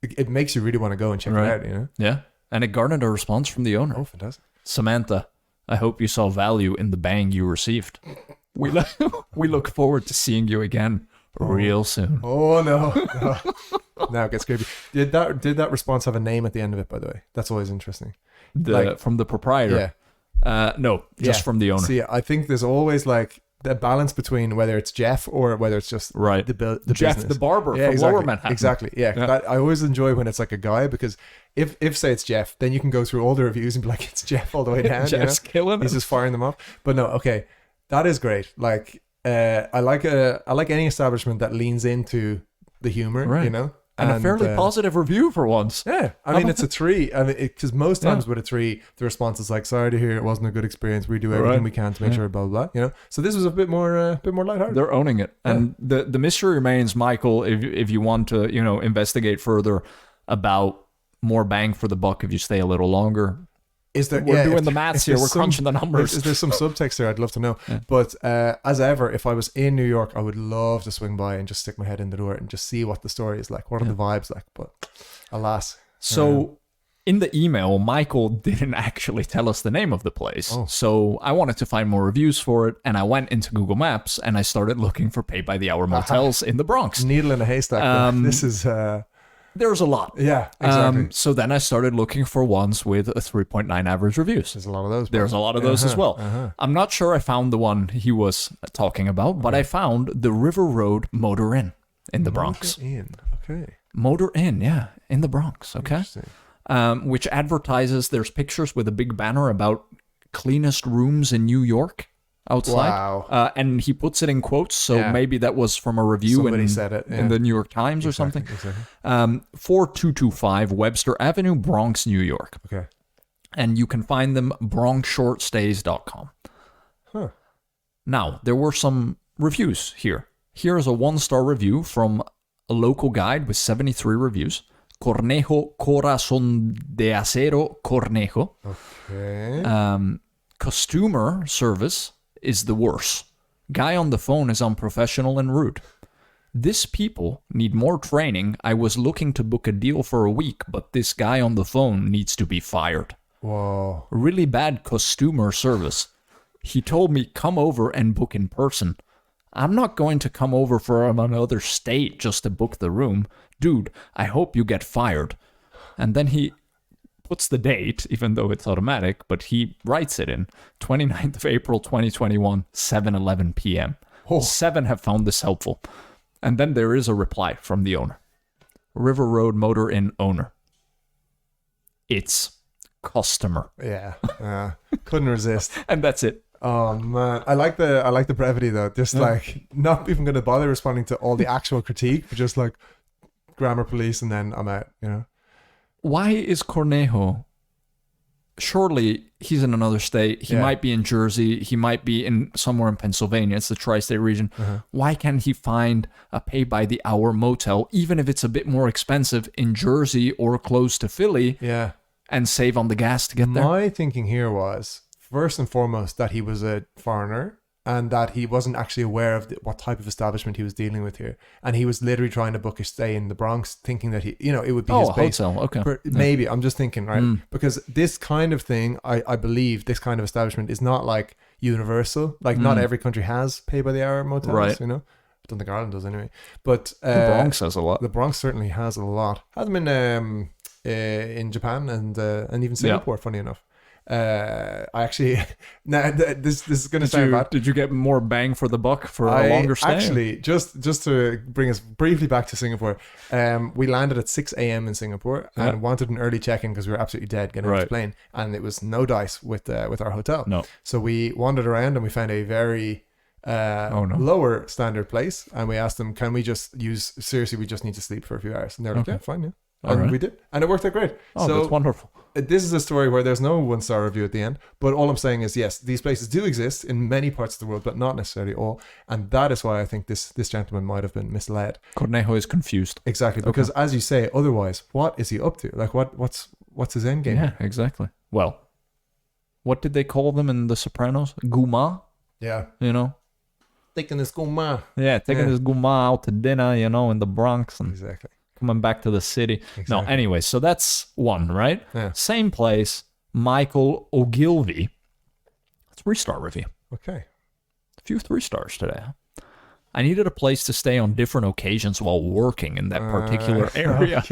S1: it makes you really want to go and check it out.
S2: Yeah. And it garnered a response from the owner.
S1: Oh, fantastic.
S2: Samantha, I hope you saw value in the bang you received. We look forward to seeing you again real soon.
S1: Oh no. Now it gets creepy. Did that response have a name at the end of it, by the way? That's always interesting.
S2: From the proprietor.
S1: Yeah.
S2: No, just from the owner.
S1: See, I think there's always like the balance between whether it's Jeff or whether it's just
S2: right.
S1: the
S2: Jeff
S1: business.
S2: the barber from
S1: exactly,
S2: Lower Manhattan.
S1: Exactly. Yeah. That, I always enjoy when it's like a guy because if say it's Jeff, then you can go through all the reviews and be like, it's Jeff all the way down.
S2: Jeff's killing it.
S1: He's just firing them up. But no, okay. That is great. Like I like any establishment that leans into the humor,
S2: right. And a fairly positive review for once.
S1: Yeah, I mean it's a 3. I mean, because most times with a 3, the response is like, "Sorry to hear it wasn't a good experience. We do everything we can to make sure." Blah blah blah. So this was a bit more lighthearted.
S2: They're owning it, and the mystery remains, Michael. If you want to investigate further about more bang for the buck if you stay a little longer. We're doing the maths here. We're crunching the numbers.
S1: Is there some subtext there? I'd love to know. Yeah. But as ever, if I was in New York, I would love to swing by and just stick my head in the door and just see what the story is like. What are the vibes like? But alas.
S2: So in the email, Michael didn't actually tell us the name of the place. Oh. So I wanted to find more reviews for it. And I went into Google Maps and I started looking for pay-by-the-hour motels in the Bronx.
S1: Needle in a haystack. This is...
S2: There's a lot.
S1: Yeah, exactly.
S2: So then I started looking for ones with a 3.9 average reviews.
S1: There's a lot of those.
S2: There's a lot of those as well. I'm not sure I found the one he was talking about, but I found the River Road Motor Inn in the Bronx.
S1: Motor Inn, okay.
S2: Motor Inn, yeah, in the Bronx, okay. Which advertises, there's pictures with a big banner about cleanest rooms in New York. Outside.
S1: Wow.
S2: And he puts it in quotes, so maybe that was from a review
S1: said it,
S2: in the New York Times or something.
S1: Exactly.
S2: 4225 Webster Avenue, Bronx, New York.
S1: Okay.
S2: And you can find them bronxshortstays.com.
S1: Huh.
S2: Now, there were some reviews here. Here is a 1-star review from a local guide with 73 reviews. Cornejo Corazón de Acero Cornejo.
S1: Okay.
S2: Customer service is the worst. Guy on the phone is unprofessional and rude. This people need more training. I was looking to book a deal for a week, but this guy on the phone needs to be fired.
S1: Whoa.
S2: Really bad customer service. He told me come over and book in person. I'm not going to come over from another state just to book the room. Dude, I hope you get fired. And then he puts the date, even though it's automatic, but he writes it in 29th of April 2021, 7:11 p.m. 7 have found this helpful. And then there is a reply from the owner. River Road Motor Inn owner. It's customer.
S1: Yeah. Couldn't resist.
S2: And that's it.
S1: Oh man, I like the brevity though. Just like not even going to bother responding to all the actual critique, but just like grammar police, and then I'm out. You know.
S2: Why is Cornejo? Surely he's in another state. He might be in Jersey. He might be in somewhere in Pennsylvania. It's the tri-state region. Why can't he find a pay-by-the-hour motel, even if it's a bit more expensive, in Jersey or close to Philly?
S1: Yeah.
S2: And save on the gas to get there?
S1: My thinking here was, first and foremost, that he was a foreigner and that he wasn't actually aware of what type of establishment he was dealing with here. And he was literally trying to book a stay in the Bronx, thinking that it would be his base.
S2: Hotel, okay.
S1: Maybe, I'm just thinking, right? Because this kind of thing, I believe this kind of establishment is not like universal. Like not every country has pay-by-the-hour motels,
S2: right.
S1: I don't think Ireland does anyway. But
S2: the Bronx has a lot.
S1: The Bronx certainly has a lot. Has them in Japan and even Singapore, funny enough. I actually this is going to sound bad.
S2: Did you get more bang for the buck for a longer stay?
S1: Actually, just to bring us briefly back to Singapore, we landed at 6 a.m. in Singapore and wanted an early check-in because we were absolutely dead getting on the plane, and it was no dice with our hotel.
S2: No.
S1: So we wandered around and we found a very lower standard place, and we asked them, can we just seriously, we just need to sleep for a few hours, and they're like, yeah, fine, yeah. And we did, and it worked out great.
S2: Oh,
S1: so
S2: that's wonderful.
S1: This is a story where there's no 1-star review at the end, but all I'm saying is, yes, these places do exist in many parts of the world, but not necessarily all, and that is why I think this gentleman might have been misled.
S2: Cornejo is confused.
S1: Exactly, because as you say, otherwise, what is he up to? Like, what's his end game?
S2: Yeah, exactly. Well, what did they call them in The Sopranos? Guma?
S1: Yeah.
S2: Taking
S1: this guma.
S2: Yeah, taking this guma out to dinner, in the Bronx. And
S1: exactly.
S2: Coming back to the city. Exactly. No, anyway, so that's one, right?
S1: Yeah.
S2: Same place, Michael Ogilvy. Let's restart review.
S1: Okay.
S2: A few 3 stars today. I needed a place to stay on different occasions while working in that particular area,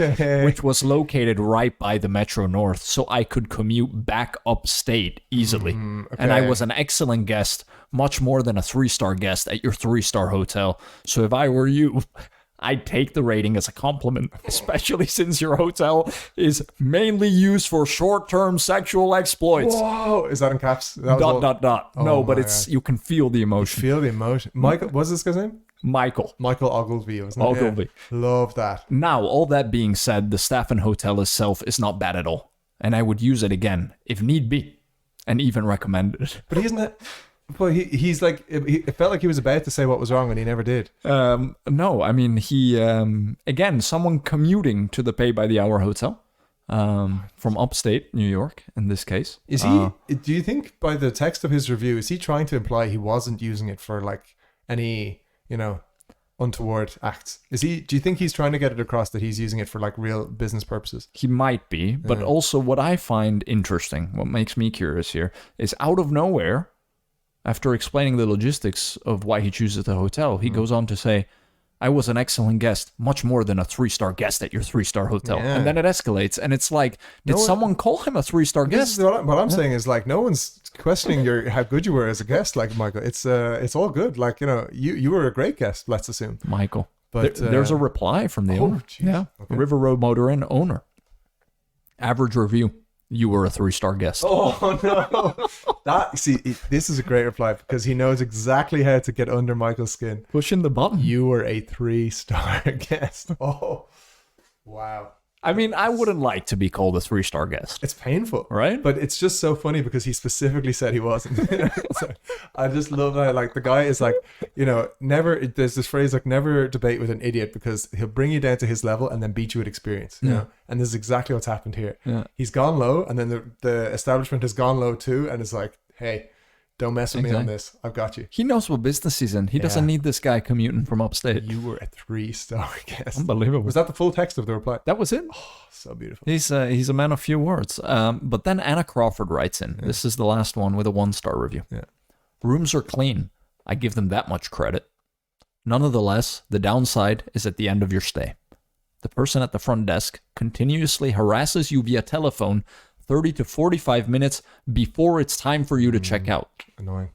S2: which was located right by the Metro North, so I could commute back upstate easily. And I was an excellent guest, much more than a 3-star guest at your 3-star hotel. So if I were you, I'd take the rating as a compliment, especially since your hotel is mainly used for short-term sexual exploits.
S1: Whoa! Is that in caps?
S2: Dot.
S1: Oh,
S2: no, but it's you can feel the emotion.
S1: Feel the emotion. Michael, what's this guy's name?
S2: Michael
S1: Ogilvy, wasn't it?
S2: Ogilvy.
S1: Yeah. Love that.
S2: Now, all that being said, the staff and hotel itself is not bad at all, and I would use it again if need be, and even recommend it.
S1: But isn't it? Well, he's like, it felt like he was about to say what was wrong and he never did.
S2: No, I mean, he, again, someone commuting to the pay-by-the-hour hotel from upstate New York, in this case.
S1: Is he, do you think by the text of his review, is he trying to imply he wasn't using it for like any, untoward acts? Do you think he's trying to get it across that he's using it for like real business purposes?
S2: He might be, but also what I find interesting, what makes me curious here, is out of nowhere, after explaining the logistics of why he chooses the hotel, he goes on to say, I was an excellent guest, much more than a 3-star guest at your 3-star hotel. Yeah. And then it escalates, and it's like, did someone call him a 3-star guest?
S1: What I'm saying is, like, no one's questioning how good you were as a guest, like, Michael. It's all good. Like, you were a great guest, let's assume.
S2: Michael. But there's a reply from the owner.
S1: Geez. Yeah. Okay.
S2: River Road Motor Inn owner. Average review. You were a 3-star guest.
S1: Oh, no. This is a great reply because he knows exactly how to get under Michael's skin.
S2: Pushing the button.
S1: You were a 3-star guest. Oh, wow.
S2: I mean, I wouldn't like to be called a 3-star guest.
S1: It's painful.
S2: Right?
S1: But it's just so funny because he specifically said he wasn't. So I just love that. Like, the guy is like, never, there's this phrase like, never debate with an idiot because he'll bring you down to his level and then beat you with experience. You know? And this is exactly what's happened here.
S2: Yeah.
S1: He's gone low and then the establishment has gone low too. And it's like, hey, don't mess with me on this. I've got you.
S2: He knows what business he's in. He doesn't need this guy commuting from upstate.
S1: You were a 3-star guest.
S2: Unbelievable.
S1: Was that the full text of the reply?
S2: That was it.
S1: Oh, so beautiful.
S2: He's a man of few words. But then Anna Crawford writes in. Yeah. This is the last one with a 1-star review.
S1: Yeah.
S2: Rooms are clean. I give them that much credit. Nonetheless, the downside is at the end of your stay. The person at the front desk continuously harasses you via telephone 30 to 45 minutes before it's time for you to check out.
S1: Annoying.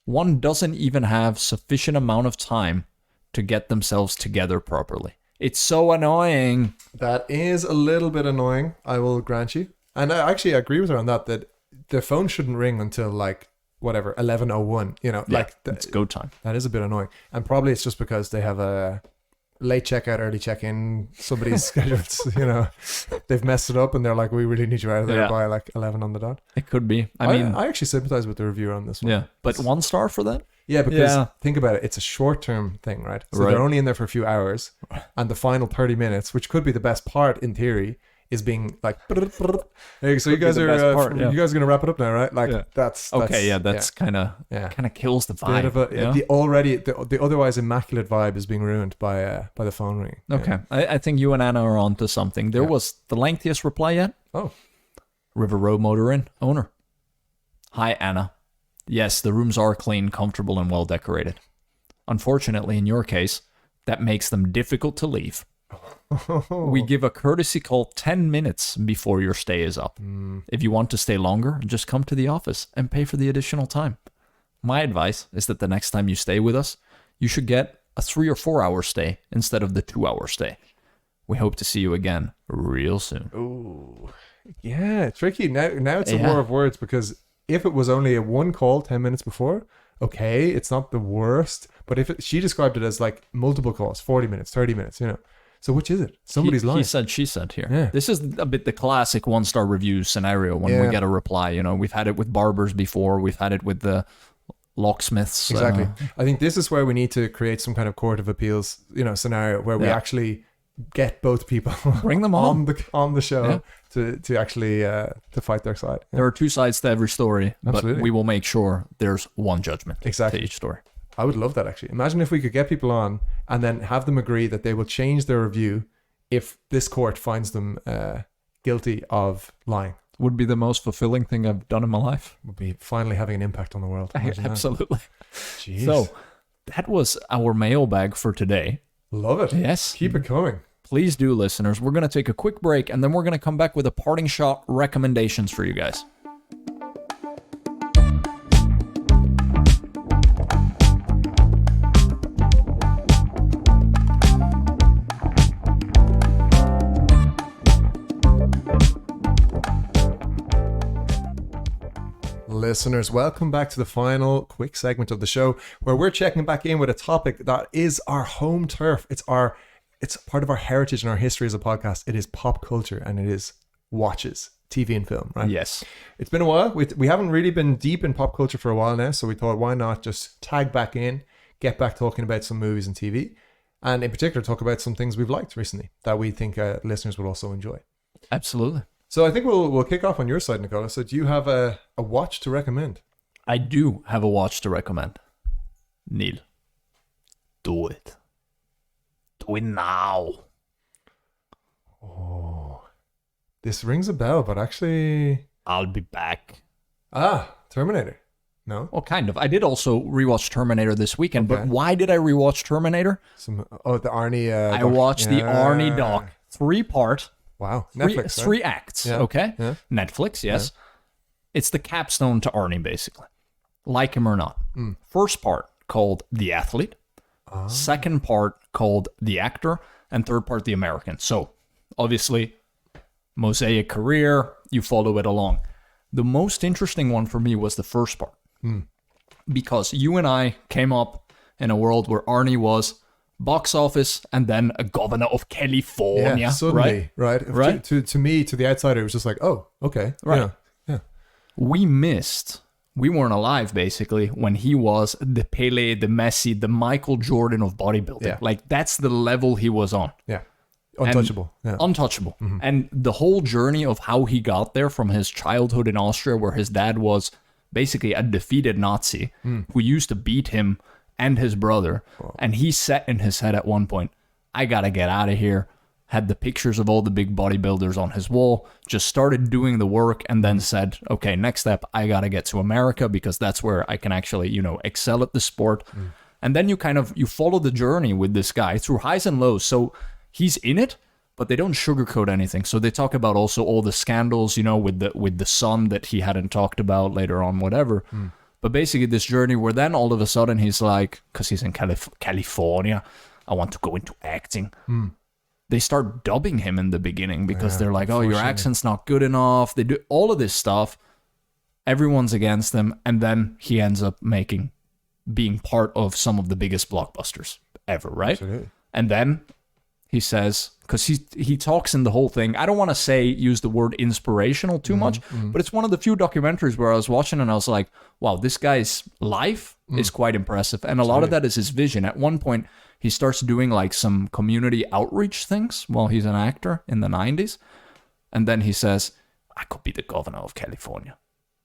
S2: One doesn't even have sufficient amount of time to get themselves together properly. It's so annoying.
S1: That is a little bit annoying, I will grant you. And I actually agree with her on that the phone shouldn't ring until like whatever 11:01.
S2: It's go time.
S1: That is a bit annoying, and probably it's just because they have a late checkout, early check-in. Somebody's schedules, they've messed it up, and they're like, "We really need you out of there by like 11 on the dot."
S2: It could be. I mean,
S1: I actually sympathize with the reviewer on this one.
S2: Yeah, but 1 star for that.
S1: Yeah, because think about it, it's a short-term thing, right? So they're only in there for a few hours, and the final 30 minutes, which could be the best part in theory, is being like. Hey, so you guys are you guys are gonna wrap it up now, right? Like that's
S2: okay. Yeah, that's kind of kills the vibe.
S1: The otherwise immaculate vibe is being ruined by the phone ringing.
S2: Okay, I think you and Anna are onto something. There was the lengthiest reply yet.
S1: Oh,
S2: River Road Motor Inn owner. Hi Anna. Yes, the rooms are clean, comfortable, and well decorated. Unfortunately, in your case, that makes them difficult to leave. We give a courtesy call 10 minutes before your stay is up. If you want to stay longer, just come to the office and pay for the additional time. My advice is that the next time you stay with us, you should get a 3 or 4 hour stay instead of the 2 hour stay. We hope to see you again real soon.
S1: Ooh, yeah, tricky. Now it's a war of words, because if it was only a one call 10 minutes before, okay, it's not the worst. But if she described it as like multiple calls, 40 minutes, 30 minutes, So which is it? Somebody's lying.
S2: He said, she said here.
S1: Yeah.
S2: This is a bit the classic 1-star review scenario when we get a reply. We've had it with barbers before. We've had it with the locksmiths.
S1: Exactly. I think this is where we need to create some kind of court of appeals, scenario where we actually get both people,
S2: bring them
S1: on the show to actually to fight their side. Yeah.
S2: There are 2 sides to every story,
S1: Absolutely.
S2: But we will make sure there's one judgment to each story.
S1: I would love that, actually. Imagine if we could get people on and then have them agree that they will change their review if this court finds them guilty of lying.
S2: Would be the most fulfilling thing I've done in my life.
S1: Would be finally having an impact on the world. Imagine
S2: Absolutely.
S1: Jeez.
S2: So that was our mailbag for today.
S1: Love it.
S2: Yes.
S1: Keep it coming.
S2: Please do, listeners. We're going to take a quick break, and then we're going to come back with a parting shot recommendations for you guys.
S1: Listeners, welcome back to the final quick segment of the show where we're checking back in with a topic that is our home turf. It's part of our heritage and our history as a podcast. It is pop culture, and it is watches, TV and film, right?
S2: Yes.
S1: It's been a while. We haven't really been deep in pop culture for a while now, so we thought, why not just tag back in, get back talking about some movies and TV, and in particular talk about some things we've liked recently that we think listeners will also enjoy.
S2: Absolutely.
S1: So I think we'll kick off on your side, Nicola. So do you have a watch to recommend?
S2: I do have a watch to recommend. Neil, do it. Do it now.
S1: Oh, this rings a bell, but actually...
S2: I'll be back.
S1: Terminator. No?
S2: Well, kind of. I did also rewatch Terminator this weekend,
S1: Okay.
S2: but why did I rewatch Terminator?
S1: The Arnie...
S2: I watched the Arnie doc. 3-part.
S1: Wow. Netflix,
S2: 3 acts, okay?
S1: Yeah.
S2: Netflix, yes. It's the capstone to Arnie, basically. Like him or not. First part called The Athlete. Second part called The Actor. And third part, The American. So, obviously, mosaic career, you follow it along. The most interesting one for me was the first part. Because you and I came up in a world where Arnie was box office and then a governor of California.
S1: Suddenly, right? To me, to the outsider, it was just like, oh, okay.
S2: Right.
S1: Yeah.
S2: We weren't alive, basically, when he was the Pele, the Messi, the Michael Jordan of bodybuilding.
S1: Yeah.
S2: Like, that's the level he was on.
S1: Yeah. Untouchable.
S2: Untouchable. And the whole journey of how he got there from his childhood in Austria, where his dad was basically a defeated Nazi who used to beat him and his brother. Wow. And he set in his head at one point, I gotta get out of here. Had the pictures of all the big bodybuilders on his wall, just started doing the work, and then said, okay, next step, I gotta get to America because that's where I can actually, excel at the sport. And then you follow the journey with this guy through highs and lows. So he's in it, but they don't sugarcoat anything. So they talk about also all the scandals, with the son that he hadn't talked about later on, whatever. But basically this journey where then all of a sudden he's like, because he's in California, I want to go into acting. they start dubbing him in the beginning because they're like, oh, your
S1: unfortunately.
S2: accent's not good enough. They do all of this stuff. Everyone's against him. And then he ends up being part of some of the biggest blockbusters ever, right?
S1: Absolutely.
S2: And then he says, because he talks in the whole thing, I don't want to use the word inspirational too much, but it's one of the few documentaries where I was watching and I was like, wow, this guy's life is quite impressive. And a lot of that is his vision. At one point, he starts doing like some community outreach things while he's an actor in the 90s. And then he says, I could be the governor of California.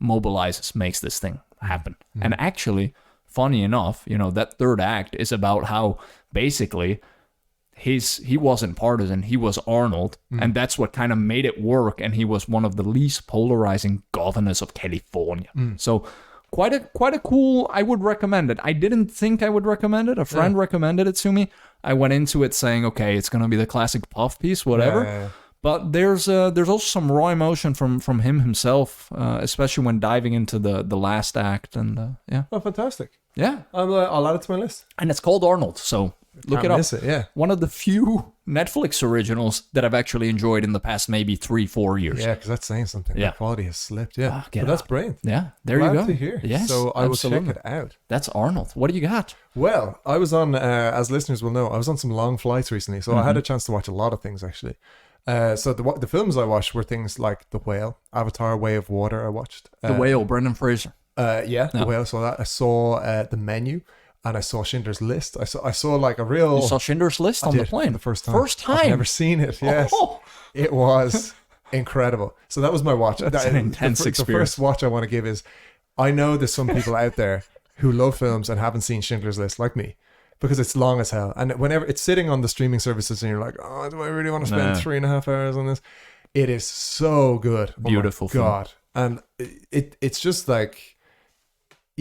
S2: Mobilizes, makes this thing happen. And actually, funny enough, that third act is about how basically he wasn't partisan, he was Arnold, and that's what kind of made it work, and he was one of the least polarizing governors of California. So quite a cool, I would recommend it. I didn't think I would recommend it. A friend recommended it to me. I went into it saying, okay, it's going to be the classic puff piece, whatever.
S1: Yeah.
S2: But there's also some raw emotion from him himself, especially when diving into the last act, and yeah.
S1: Oh, fantastic.
S2: Yeah.
S1: I'll add it to my list.
S2: And it's called Arnold, so look
S1: Can't
S2: it up.
S1: miss it, yeah.
S2: One of the few Netflix originals that I've actually enjoyed in the past maybe 3-4 years.
S1: Yeah, because that's saying something.
S2: Yeah.
S1: The quality has slipped, yeah.
S2: get
S1: But that's
S2: out.
S1: brilliant.
S2: Yeah, there
S1: Glad
S2: you go.
S1: to hear.
S2: Yes,
S1: So I will
S2: absolutely.
S1: check it out.
S2: That's Arnold. What do you got?
S1: Well, I was on, as listeners will know, I was on some long flights recently, so I had a chance to watch a lot of things actually. So the films I watched were things like The Whale, Avatar, Way of Water. I watched
S2: The Whale, Brendan Fraser.
S1: The Whale. So that I saw The Menu, and I saw Schindler's List. I saw like a real.
S2: You saw Schindler's List on the
S1: did,
S2: plane?
S1: for the first time.
S2: First time?
S1: I've never seen it. Yes,
S2: Oh.
S1: it was incredible. So that was my watch.
S2: That's an intense
S1: The
S2: experience.
S1: first watch I want to give is, I know there's some people out there who love films and haven't seen Schindler's List like me, because it's long as hell. And whenever it's sitting on the streaming services and you're like, oh, do I really want to spend 3.5 hours on this? It is so good.
S2: Beautiful
S1: Oh my God. And it's just like,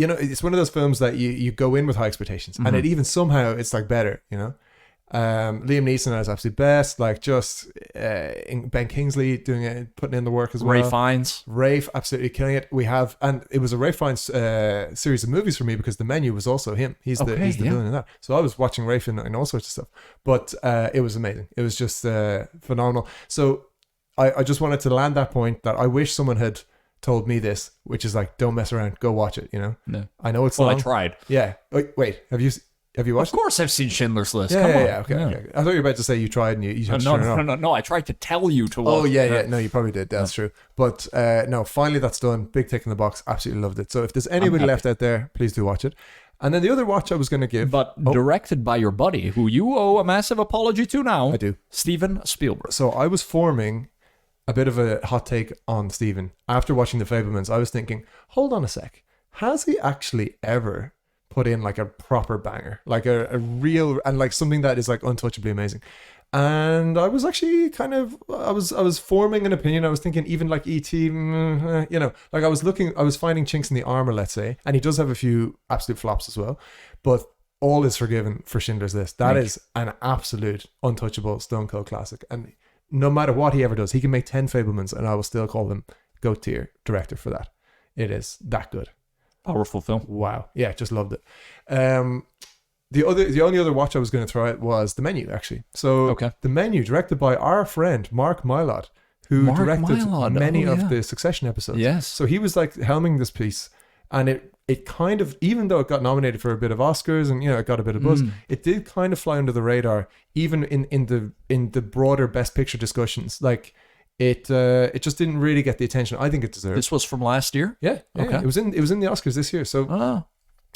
S1: it's one of those films that you go in with high expectations, and it even somehow it's like better, Liam Neeson is absolutely best, like just Ben Kingsley doing it, putting in the work as well.
S2: Ray Fiennes.
S1: Rafe absolutely killing it. And it was a Rafe Fiennes series of movies for me because The Menu was also him. He's the villain in that. So I was watching Rafe in all sorts of stuff. But it was amazing. It was just phenomenal. So I just wanted to land that point that I wish someone had told me this, which is like, don't mess around, go watch it.
S2: No.
S1: I know it's
S2: Well,
S1: long.
S2: I tried.
S1: Yeah. Wait, have you watched
S2: Of course, I've seen Schindler's List.
S1: it?
S2: Come on.
S1: Yeah. Okay. I thought you were about to say you tried and you had to turn it off.
S2: No. I tried to tell you to watch.
S1: Oh yeah. No, you probably did. That's true. But no, finally that's done. Big tick in the box. Absolutely loved it. So if there's anybody left out there, please do watch it. And then the other watch I was going to give,
S2: But directed by your buddy, who you owe a massive apology to now.
S1: I do.
S2: Steven Spielberg.
S1: So I was forming a bit of a hot take on Steven after watching The Fabelmans. I was thinking, hold on a sec, has he actually ever put in like a proper banger, like a real, and like something that is like untouchably amazing? And I was actually I was forming an opinion. I was thinking even like E.T., like I was finding chinks in the armor, let's say, and he does have a few absolute flops as well, but all is forgiven for Schindler's List. That is an absolute untouchable stone cold classic, and no matter what he ever does, he can make 10 Fabelmans and I will still call him GOAT tier director for that. It is that good.
S2: Powerful film.
S1: Wow. Yeah, just loved it. The only other watch I was going to throw out was The Menu, actually. So The Menu, directed by our friend Mark Mylod, who directed many of the Succession episodes.
S2: Yes.
S1: So he was like helming this piece, and it kind of, even though it got nominated for a bit of Oscars and it got a bit of buzz, it did kind of fly under the radar, even in the broader Best Picture discussions. Like it just didn't really get the attention I think it deserved.
S2: This was from last year?
S1: Yeah.
S2: Okay.
S1: It was in the Oscars this year. So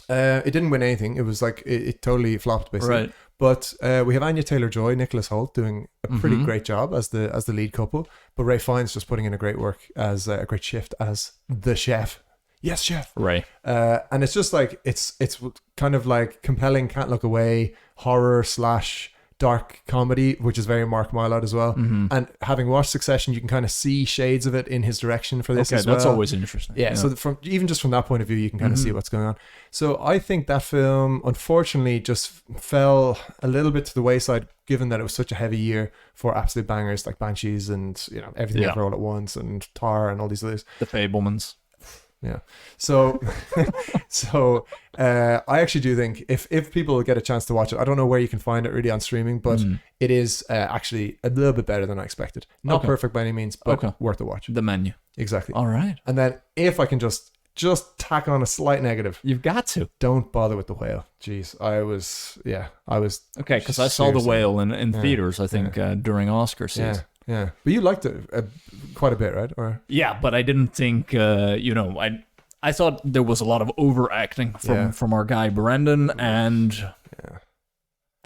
S1: it didn't win anything. It was like it totally flopped basically.
S2: Right.
S1: But we have Anya Taylor-Joy, Nicholas Hoult doing a pretty great job as the lead couple. But Ray Fiennes just putting in a great work as a great shift as the chef. Yes, chef.
S2: Right.
S1: And it's just like it's kind of like compelling, can't look away, horror / dark comedy, which is very Mark Mylod as well. And having watched Succession, you can kind of see shades of it in his direction for this as well.
S2: That's always interesting.
S1: Yeah, so from that point of view, you can kind of see what's going on. So I think that film, unfortunately, just fell a little bit to the wayside, given that it was such a heavy year for absolute bangers like Banshees and Everything Ever All at Once and Tar and all these others.
S2: The Fabelmans.
S1: Yeah. So, I actually do think if people get a chance to watch it, I don't know where you can find it really on streaming, but it is actually a little bit better than I expected. Not perfect by any means, but worth a watch.
S2: The Menu.
S1: Exactly.
S2: All right.
S1: And then if I can just tack on a slight negative,
S2: You've got to.
S1: don't bother with The Whale. Jeez, I was.
S2: Okay, because I saw The Whale in theaters, I think, during Oscar season.
S1: Yeah. But you liked it quite a bit, right? Or
S2: Yeah, but I didn't think, I thought there was a lot of overacting from our guy Brendan, and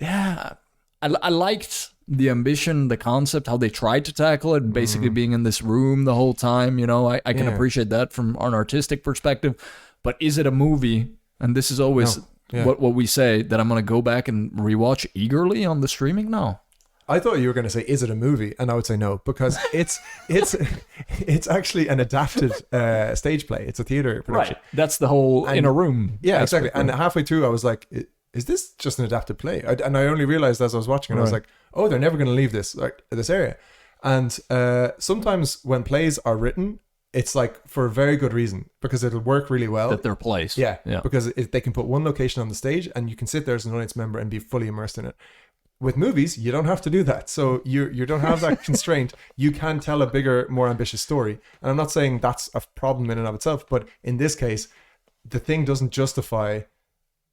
S2: I liked the ambition, the concept, how they tried to tackle it, basically being in this room the whole time. I can appreciate that from an artistic perspective, but is it a movie? And this is always what we say, that I'm going to go back and rewatch eagerly on the streaming? No.
S1: I thought you were going to say, is it a movie? And I would say no, because it's actually an adapted stage play. It's a theater production.
S2: Right. That's the whole in a room.
S1: Yeah, exactly. And halfway through, I was like, is this just an adapted play? And I only realized as I was watching it, I was like, oh, they're never going to leave this area. And sometimes when plays are written, it's like for a very good reason, because it'll work really well.
S2: That they're plays.
S1: Yeah. Because they can put one location on the stage and you can sit there as an audience member and be fully immersed in it. With movies, you don't have to do that. So you don't have that constraint. You can tell a bigger, more ambitious story. And I'm not saying that's a problem in and of itself, but in this case, the thing doesn't justify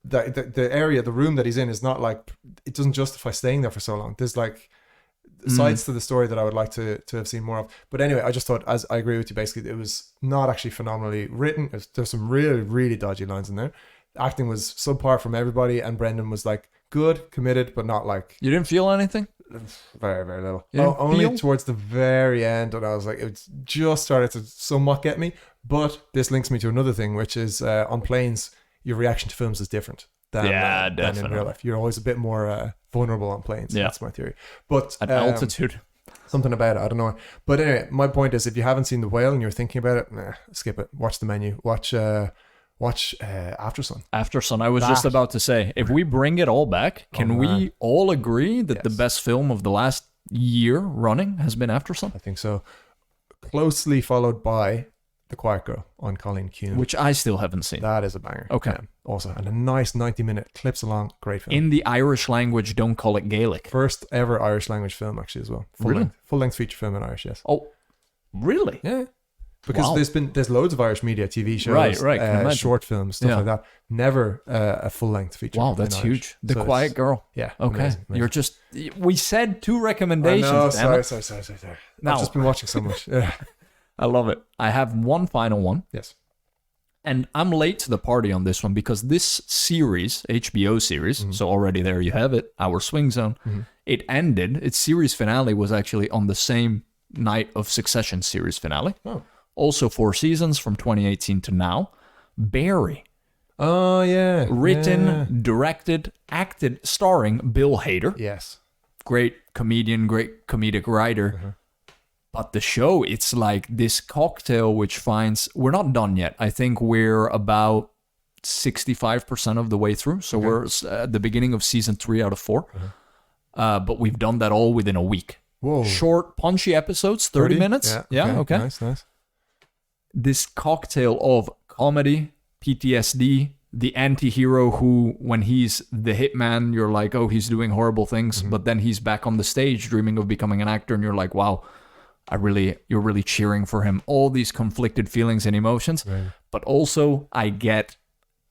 S1: the area, the room that he's in is not like, it doesn't justify staying there for so long. There's like sides to the story that I would like to have seen more of. But anyway, I just thought, as I agree with you, basically, it was not actually phenomenally written. There's some really, really dodgy lines in there. Acting was subpar from everybody, and Brendan was like good, committed, but not like.
S2: You didn't feel anything?
S1: Very, very little. Only towards the very end, and I was like, it just started to somewhat get me. But this links me to another thing, which is on planes, your reaction to films is different than in real life. You're always a bit more vulnerable on planes. Yeah. That's my theory. But
S2: at altitude.
S1: Something about it, I don't know. But anyway, my point is, if you haven't seen The Whale and you're thinking about it, skip it. Watch The Menu. Watch After Sun.
S2: After Sun. I was just about to say, if we bring it all back, can we all agree that the best film of the last year running has been After Sun?
S1: I think so. Closely followed by The Quiet Girl on Colleen Kuhn,
S2: which I still haven't seen.
S1: That is a banger.
S2: Okay.
S1: Also, and a nice 90-minute clips along, great film.
S2: In the Irish language, don't call it Gaelic.
S1: First ever Irish language film, actually, as well. Full length feature film in Irish, yes.
S2: Oh, really?
S1: Yeah. Because there's loads of Irish media, TV shows, short films, stuff like that. Never a full length feature.
S2: Wow, that's huge. The Quiet Girl.
S1: Yeah.
S2: Okay. Amazing. We said 2 recommendations.
S1: No, sorry.
S2: Now,
S1: I've just been watching so much. Yeah.
S2: I love it. I have one final one.
S1: Yes.
S2: And I'm late to the party on this one because this series, HBO series, so already there you have it, Our Swing Zone, it ended. Its series finale was actually on the same night of Succession series finale. Oh. Also 4 seasons from 2018 to now. Barry.
S1: Oh, yeah.
S2: Written, directed, acted, starring Bill Hader.
S1: Yes.
S2: Great comedian, great comedic writer. But the show, it's like this cocktail which finds... We're not done yet. I think we're about 65% of the way through. So we're at the beginning of season 3 out of 4. But we've done that all within a week.
S1: Whoa.
S2: Short, punchy episodes, 30 minutes. Yeah, okay.
S1: Nice.
S2: This cocktail of comedy, PTSD, the anti-hero who, when he's the hitman, you're like, oh, he's doing horrible things. But then he's back on the stage dreaming of becoming an actor. And you're like, wow, you're really cheering for him. All these conflicted feelings and emotions. Right. But also, I get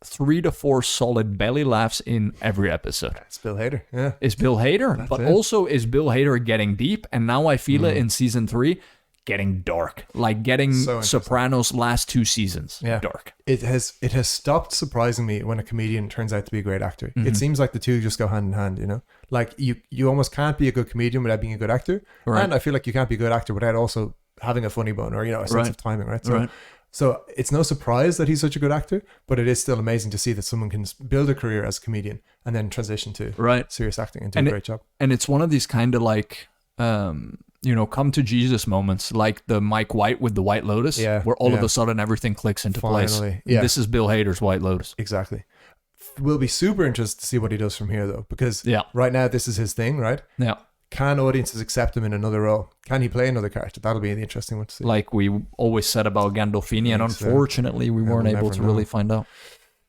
S2: 3 to 4 solid belly laughs in every episode.
S1: It's Bill Hader. Yeah.
S2: It's Bill Hader. But also, is Bill Hader getting deep? And now I feel it in season 3. Getting dark, like getting Sopranos' last 2 seasons. Dark.
S1: It has stopped surprising me when a comedian turns out to be a great actor. It seems like the two just go hand in hand, you know? Like you almost can't be a good comedian without being a good actor. Right. And I feel like you can't be a good actor without also having a funny bone or, a sense of timing, right? So it's no surprise that he's such a good actor, but it is still amazing to see that someone can build a career as a comedian and then transition to serious acting and do a great job.
S2: And it's one of these kind of like... come to Jesus moments, like the Mike White with the White Lotus, where all of a sudden everything clicks into place. This is Bill Hader's White Lotus.
S1: Exactly. We'll be super interested to see what he does from here, though, because right now this is his thing, right?
S2: Yeah.
S1: can audiences accept him in another role? Can he play another character? That'll be the interesting one to see.
S2: Like we always said about Gandolfini, and unfortunately we weren't
S1: we'll
S2: able
S1: never
S2: to
S1: know.
S2: really find out.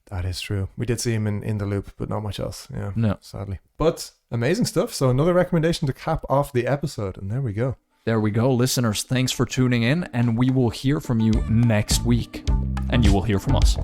S1: That is true. We did see him in The Loop, but not much else. Yeah,
S2: No.
S1: sadly. But amazing stuff. So another recommendation to cap off the episode, and there we go.
S2: There we go, listeners. Thanks for tuning in, and we will hear from you next week. And you will hear from us.